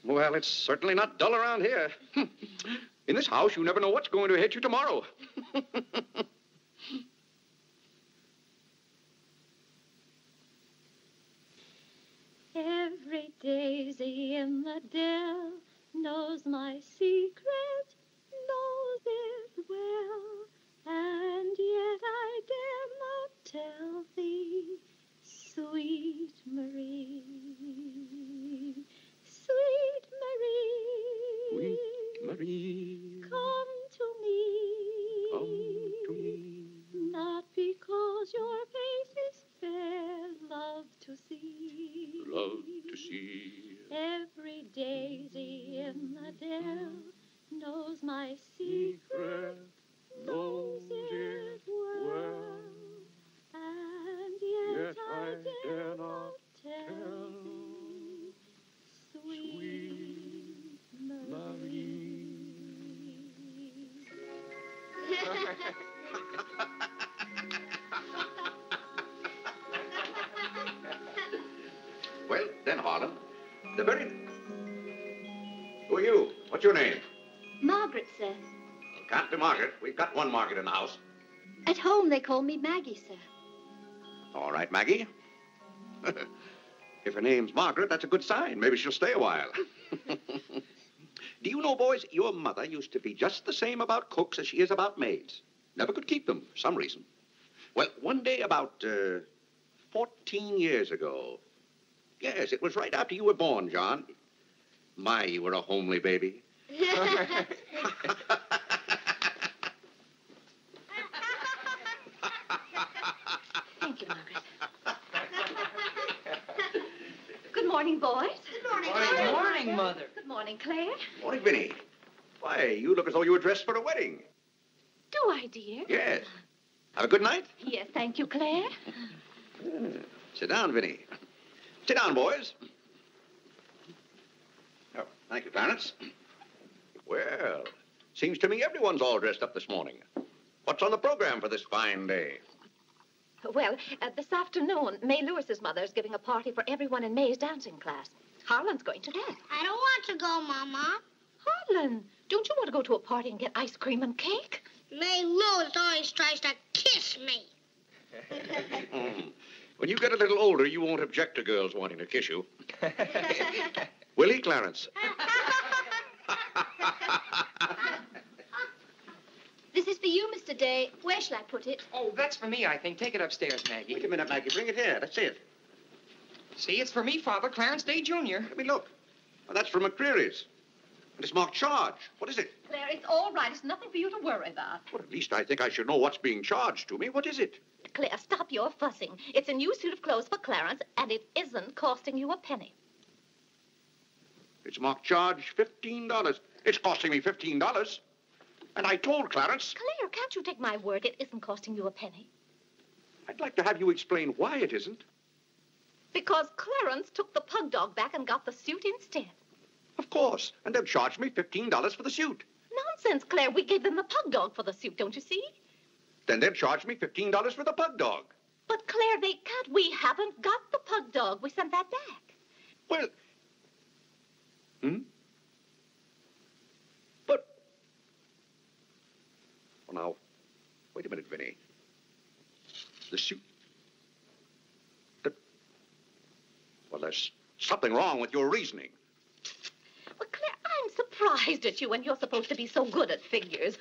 Well, it's certainly not dull around here. In this house, you never know what's going to hit you tomorrow. Every daisy in the dell knows my secret, knows it well, and yet I dare not tell thee, sweet Marie, sweet Marie, Sweet Marie, come to me, not because your face is fair, love to see. Love to see. Every daisy in the dell knows my secret, knows it well, and yet I dare not tell, sweet Marie. Well, then, Harlan, the very... Who are you? What's your name? Margaret, sir. Can't be Margaret. We've got one Margaret in the house. At home, they call me Maggie, sir. All right, Maggie. If her name's Margaret, that's a good sign. Maybe she'll stay a while. Do you know, boys, your mother used to be just the same about cooks as she is about maids. Never could keep them for some reason. Well, one day about 14 years ago... Yes, it was right after you were born, John. My, you were a homely baby. Thank you, Margaret. Good morning, boys. Good morning, Good morning, Mother. Good morning, Claire. Morning, Vinnie. Why, you look as though you were dressed for a wedding. Do I, dear? Yes. Have a good night? Yes, thank you, Claire. Sit down, Vinnie. Sit down, boys. Oh, thank you, Clarence. Well, seems to me everyone's all dressed up this morning. What's on the program for this fine day? Well, this afternoon, May Lewis's mother is giving a party for everyone in May's dancing class. Harlan's going to that. I don't want to go, Mama. Harlan, don't you want to go to a party and get ice cream and cake? May Lewis always tries to kiss me. When you get a little older, you won't object to girls wanting to kiss you. Will he, Clarence? This is for you, Mr. Day. Where shall I put it? Oh, that's for me, I think. Take it upstairs, Maggie. Wait a minute, Maggie. Bring it here. Let's see it. See, it's for me, Father, Clarence Day, Jr. Let me look. Oh, that's from McCreary's. And it's marked charge. What is it? Claire, it's all right. It's nothing for you to worry about. Well, at least I think I should know what's being charged to me. What is it? Claire, stop your fussing. It's a new suit of clothes for Clarence, and it isn't costing you a penny. It's marked charge $15. It's costing me $15. And I told Clarence... Claire, can't you take my word? It isn't costing you a penny. I'd like to have you explain why it isn't. Because Clarence took the pug dog back and got the suit instead. Of course. And they'll charge me $15 for the suit. Nonsense, Claire. We gave them the pug dog for the suit, don't you see? Then they'll charge me $15 for the pug dog. But, Claire, they can't. We haven't got the pug dog. We sent that back. Well... But... Well, now, wait a minute, Vinnie. The suit... Well, there's something wrong with your reasoning. Well, Claire, I'm surprised at you when you're supposed to be so good at figures.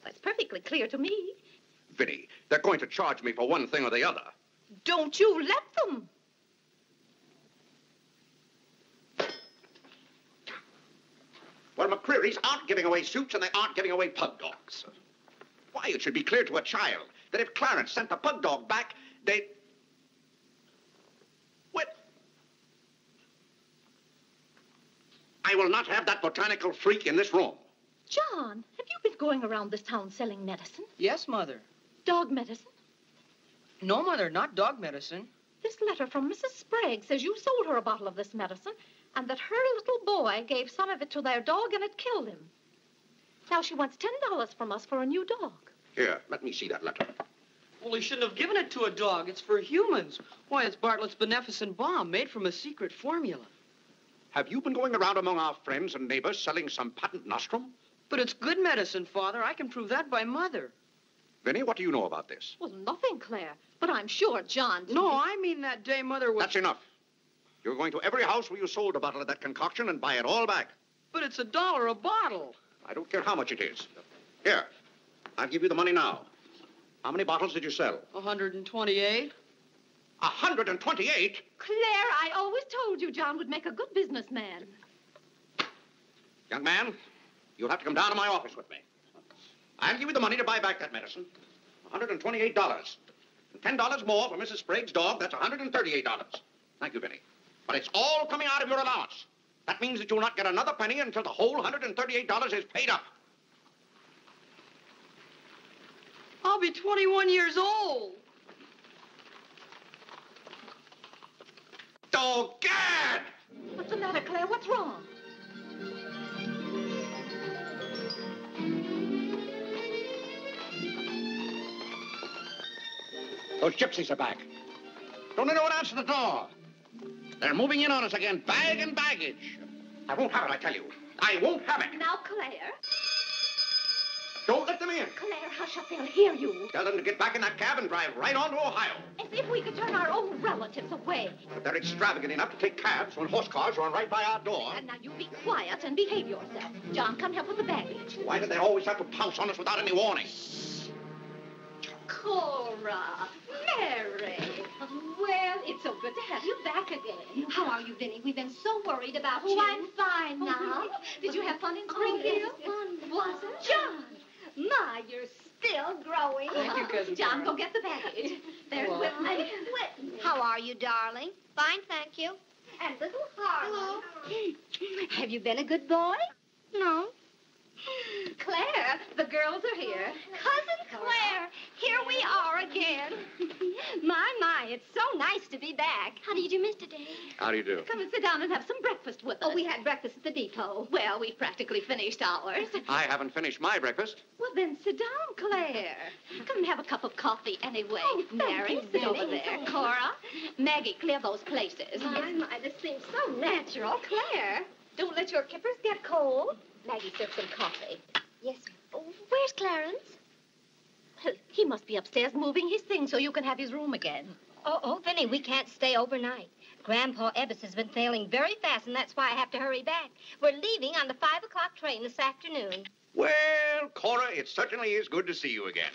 That's perfectly clear to me. Vinnie, they're going to charge me for one thing or the other. Don't you let them. Well, McCreary's aren't giving away suits and they aren't giving away pug dogs. Why, it should be clear to a child that if Clarence sent the pug dog back, they'd... Well... I will not have that botanical freak in this room. John, have you been going around this town selling medicine? Yes, Mother. Dog medicine? No, Mother, not dog medicine. This letter from Mrs. Sprague says you sold her a bottle of this medicine and that her little boy gave some of it to their dog and it killed him. Now she wants $10 from us for a new dog. Here, let me see that letter. Well, he shouldn't have given it to a dog. It's for humans. Why, it's Bartlett's beneficent balm made from a secret formula. Have you been going around among our friends and neighbors selling some patent nostrum? But it's good medicine, Father. I can prove that by Mother. Vinnie, what do you know about this? Well, nothing, Claire. But I'm sure John... No, I mean that day Mother was... That's enough. You're going to every house where you sold a bottle of that concoction and buy it all back. But it's $1 a bottle. I don't care how much it is. Here, I'll give you the money now. How many bottles did you sell? 128. 128? Claire, I always told you John would make a good businessman. Young man, you'll have to come down to my office with me. I'll give you the money to buy back that medicine. $128. And $10 more for Mrs. Sprague's dog. That's $138. Thank you, Vinnie. But it's all coming out of your allowance. That means that you'll not get another penny until the whole $138 is paid up. I'll be 21 years old. Oh, Gad! What's the matter, Claire? What's wrong? Those gypsies are back. Don't anyone answer the door. They're moving in on us again, bag and baggage. I won't have it, I tell you. I won't have it. Now, Claire. Don't let them in. Claire, hush up. They'll hear you. Tell them to get back in that cab and drive right on to Ohio. As if we could turn our own relatives away. But they're extravagant enough to take cabs when horse cars run right by our door. And now you be quiet and behave yourself. John, come help with the baggage. Why do they always have to pounce on us without any warning? Cora, Mary. Well, it's so good to have you back again. How are you, Vinnie? We've been so worried about you. Oh, I'm fine now. Did you have fun in Springfield? Was it? John. My, you're still growing. Thank you, Cousin John, Cora. go get the baggage. There's Whitney. How are you, darling? Fine, thank you. And little Harlow. Hello. Have you been a good boy? No. Claire, the girls are here. Cousin Claire, here we are again. My, it's so nice to be back. How do you do, Mr. Day? How do you do? Come and sit down and have some breakfast with us. Oh, we had breakfast at the depot. Well, we've practically finished ours. I haven't finished my breakfast. Well, then sit down, Claire. Come and have a cup of coffee anyway. Oh, Mary, you, sit over Vinnie. there. Cora, Maggie, clear those places. My, this seems so natural. Claire, don't let your kippers get cold. Maggie, serve some coffee. Yes, sir. Oh, where's Clarence? Well, he must be upstairs moving his things so you can have his room again. Oh, Vinnie, we can't stay overnight. Grandpa Ebbets has been sailing very fast, and that's why I have to hurry back. We're leaving on the 5 o'clock train this afternoon. Well, Cora, it certainly is good to see you again.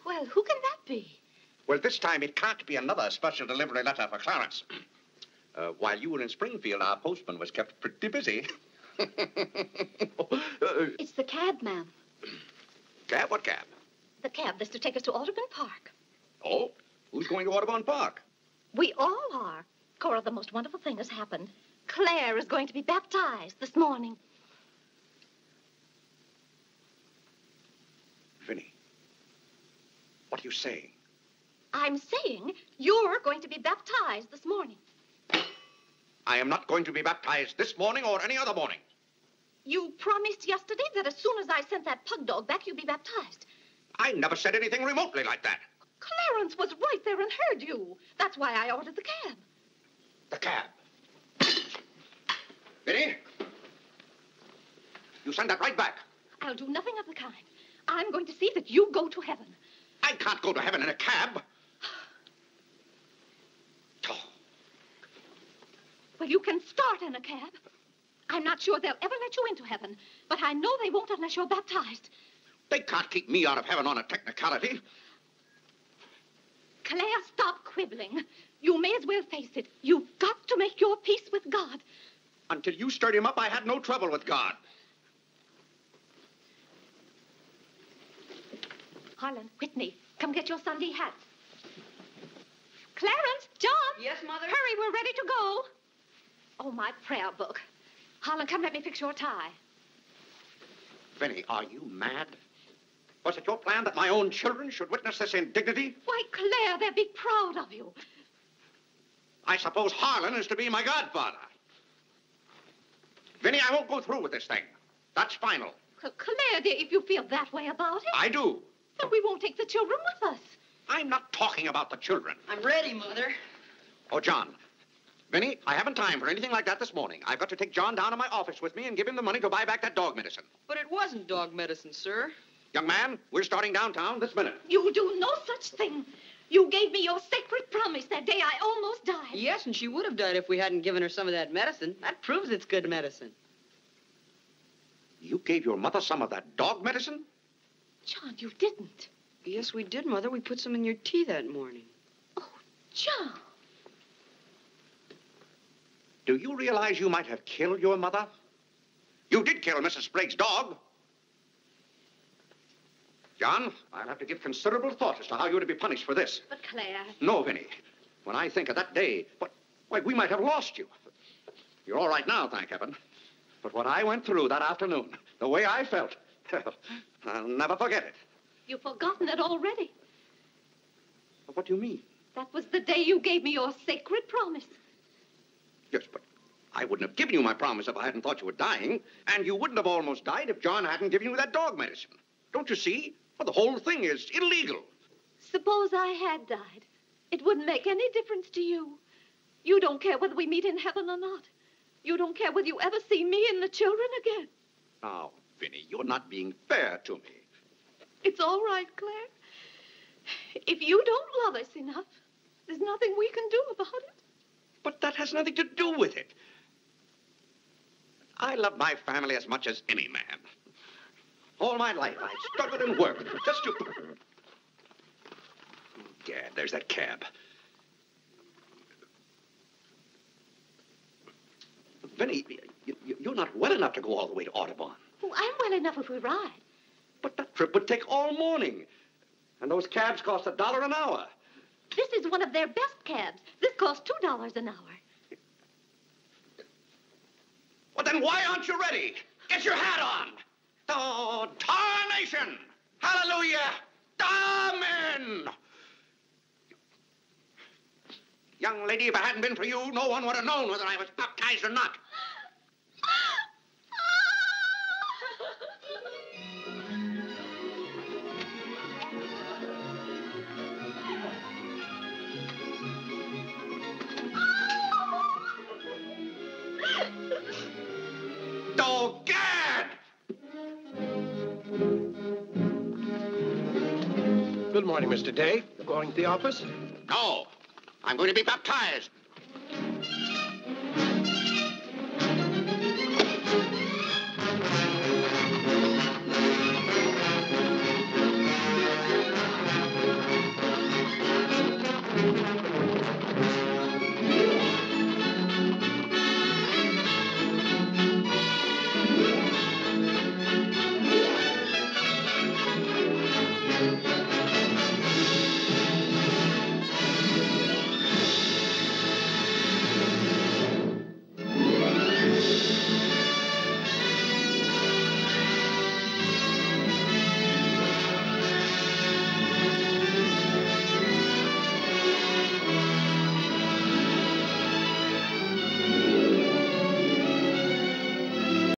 Well, who can that be? Well, this time it can't be another special delivery letter for Clarence. While you were in Springfield, our postman was kept pretty busy. It's the cab, ma'am. Cab? What cab? The cab that's to take us to Audubon Park. Oh? Who's going to Audubon Park? We all are. Cora, the most wonderful thing has happened. Claire is going to be baptized this morning. Vinnie, what are you saying? I'm saying you're going to be baptized this morning. I am not going to be baptized this morning or any other morning. You promised yesterday that as soon as I sent that pug dog back, you'd be baptized. I never said anything remotely like that. Clarence was right there and heard you. That's why I ordered the cab. The cab. Vinnie, you send that right back. I'll do nothing of the kind. I'm going to see that you go to heaven. I can't go to heaven in a cab. Well, you can start in a cab. I'm not sure they'll ever let you into heaven, but I know they won't unless you're baptized. They can't keep me out of heaven on a technicality. Claire, stop quibbling. You may as well face it. You've got to make your peace with God. Until you stirred him up, I had no trouble with God. Harlan, Whitney, come get your Sunday hats. Clarence, John. Yes, Mother? Hurry, we're ready to go. Oh, my prayer book. Harlan, come let me fix your tie. Vinnie, are you mad? Was it your plan that my own children should witness this indignity? Why, Claire, they'll be proud of you. I suppose Harlan is to be my godfather. Vinnie, I won't go through with this thing. That's final. Claire, dear, if you feel that way about it. I do. Then we won't take the children with us. I'm not talking about the children. I'm ready, Mother. Oh, John. Vinnie, I haven't time for anything like that this morning. I've got to take John down to my office with me and give him the money to buy back that dog medicine. But it wasn't dog medicine, sir. Young man, we're starting downtown this minute. You'll do no such thing. You gave me your sacred promise that day I almost died. Yes, and she would have died if we hadn't given her some of that medicine. That proves it's good medicine. You gave your mother some of that dog medicine? John, you didn't. Yes, we did, Mother. We put some in your tea that morning. Oh, John. Do you realize you might have killed your mother? You did kill Mrs. Sprague's dog. John, I'll have to give considerable thought as to how you're to be punished for this. But Claire... No, Vinnie. When I think of that day, why, we might have lost you. You're all right now, thank heaven. But what I went through that afternoon, the way I felt, I'll never forget it. You've forgotten it already. What do you mean? That was the day you gave me your sacred promise. Yes, but I wouldn't have given you my promise if I hadn't thought you were dying. And you wouldn't have almost died if John hadn't given you that dog medicine. Don't you see? Well, the whole thing is illegal. Suppose I had died. It wouldn't make any difference to you. You don't care whether we meet in heaven or not. You don't care whether you ever see me and the children again. Now, Vinnie, you're not being fair to me. It's all right, Claire. If you don't love us enough, there's nothing we can do about it. But that has nothing to do with it. I love my family as much as any man. All my life, I've struggled and worked just to... Gad, there's that cab. Vinnie, you're not well enough to go all the way to Audubon. Oh, I'm well enough if we ride. But that trip would take all morning. And those cabs cost $1 an hour. This is one of their best cabs. This costs $2 an hour. Well, then why aren't you ready? Get your hat on. Oh, tarnation! Hallelujah! Amen! Young lady, if it hadn't been for you, no one would have known whether I was baptized or not. Oh, Gad! Good morning, Mr. Day. Going to the office? No. I'm going to be baptized. Thank you.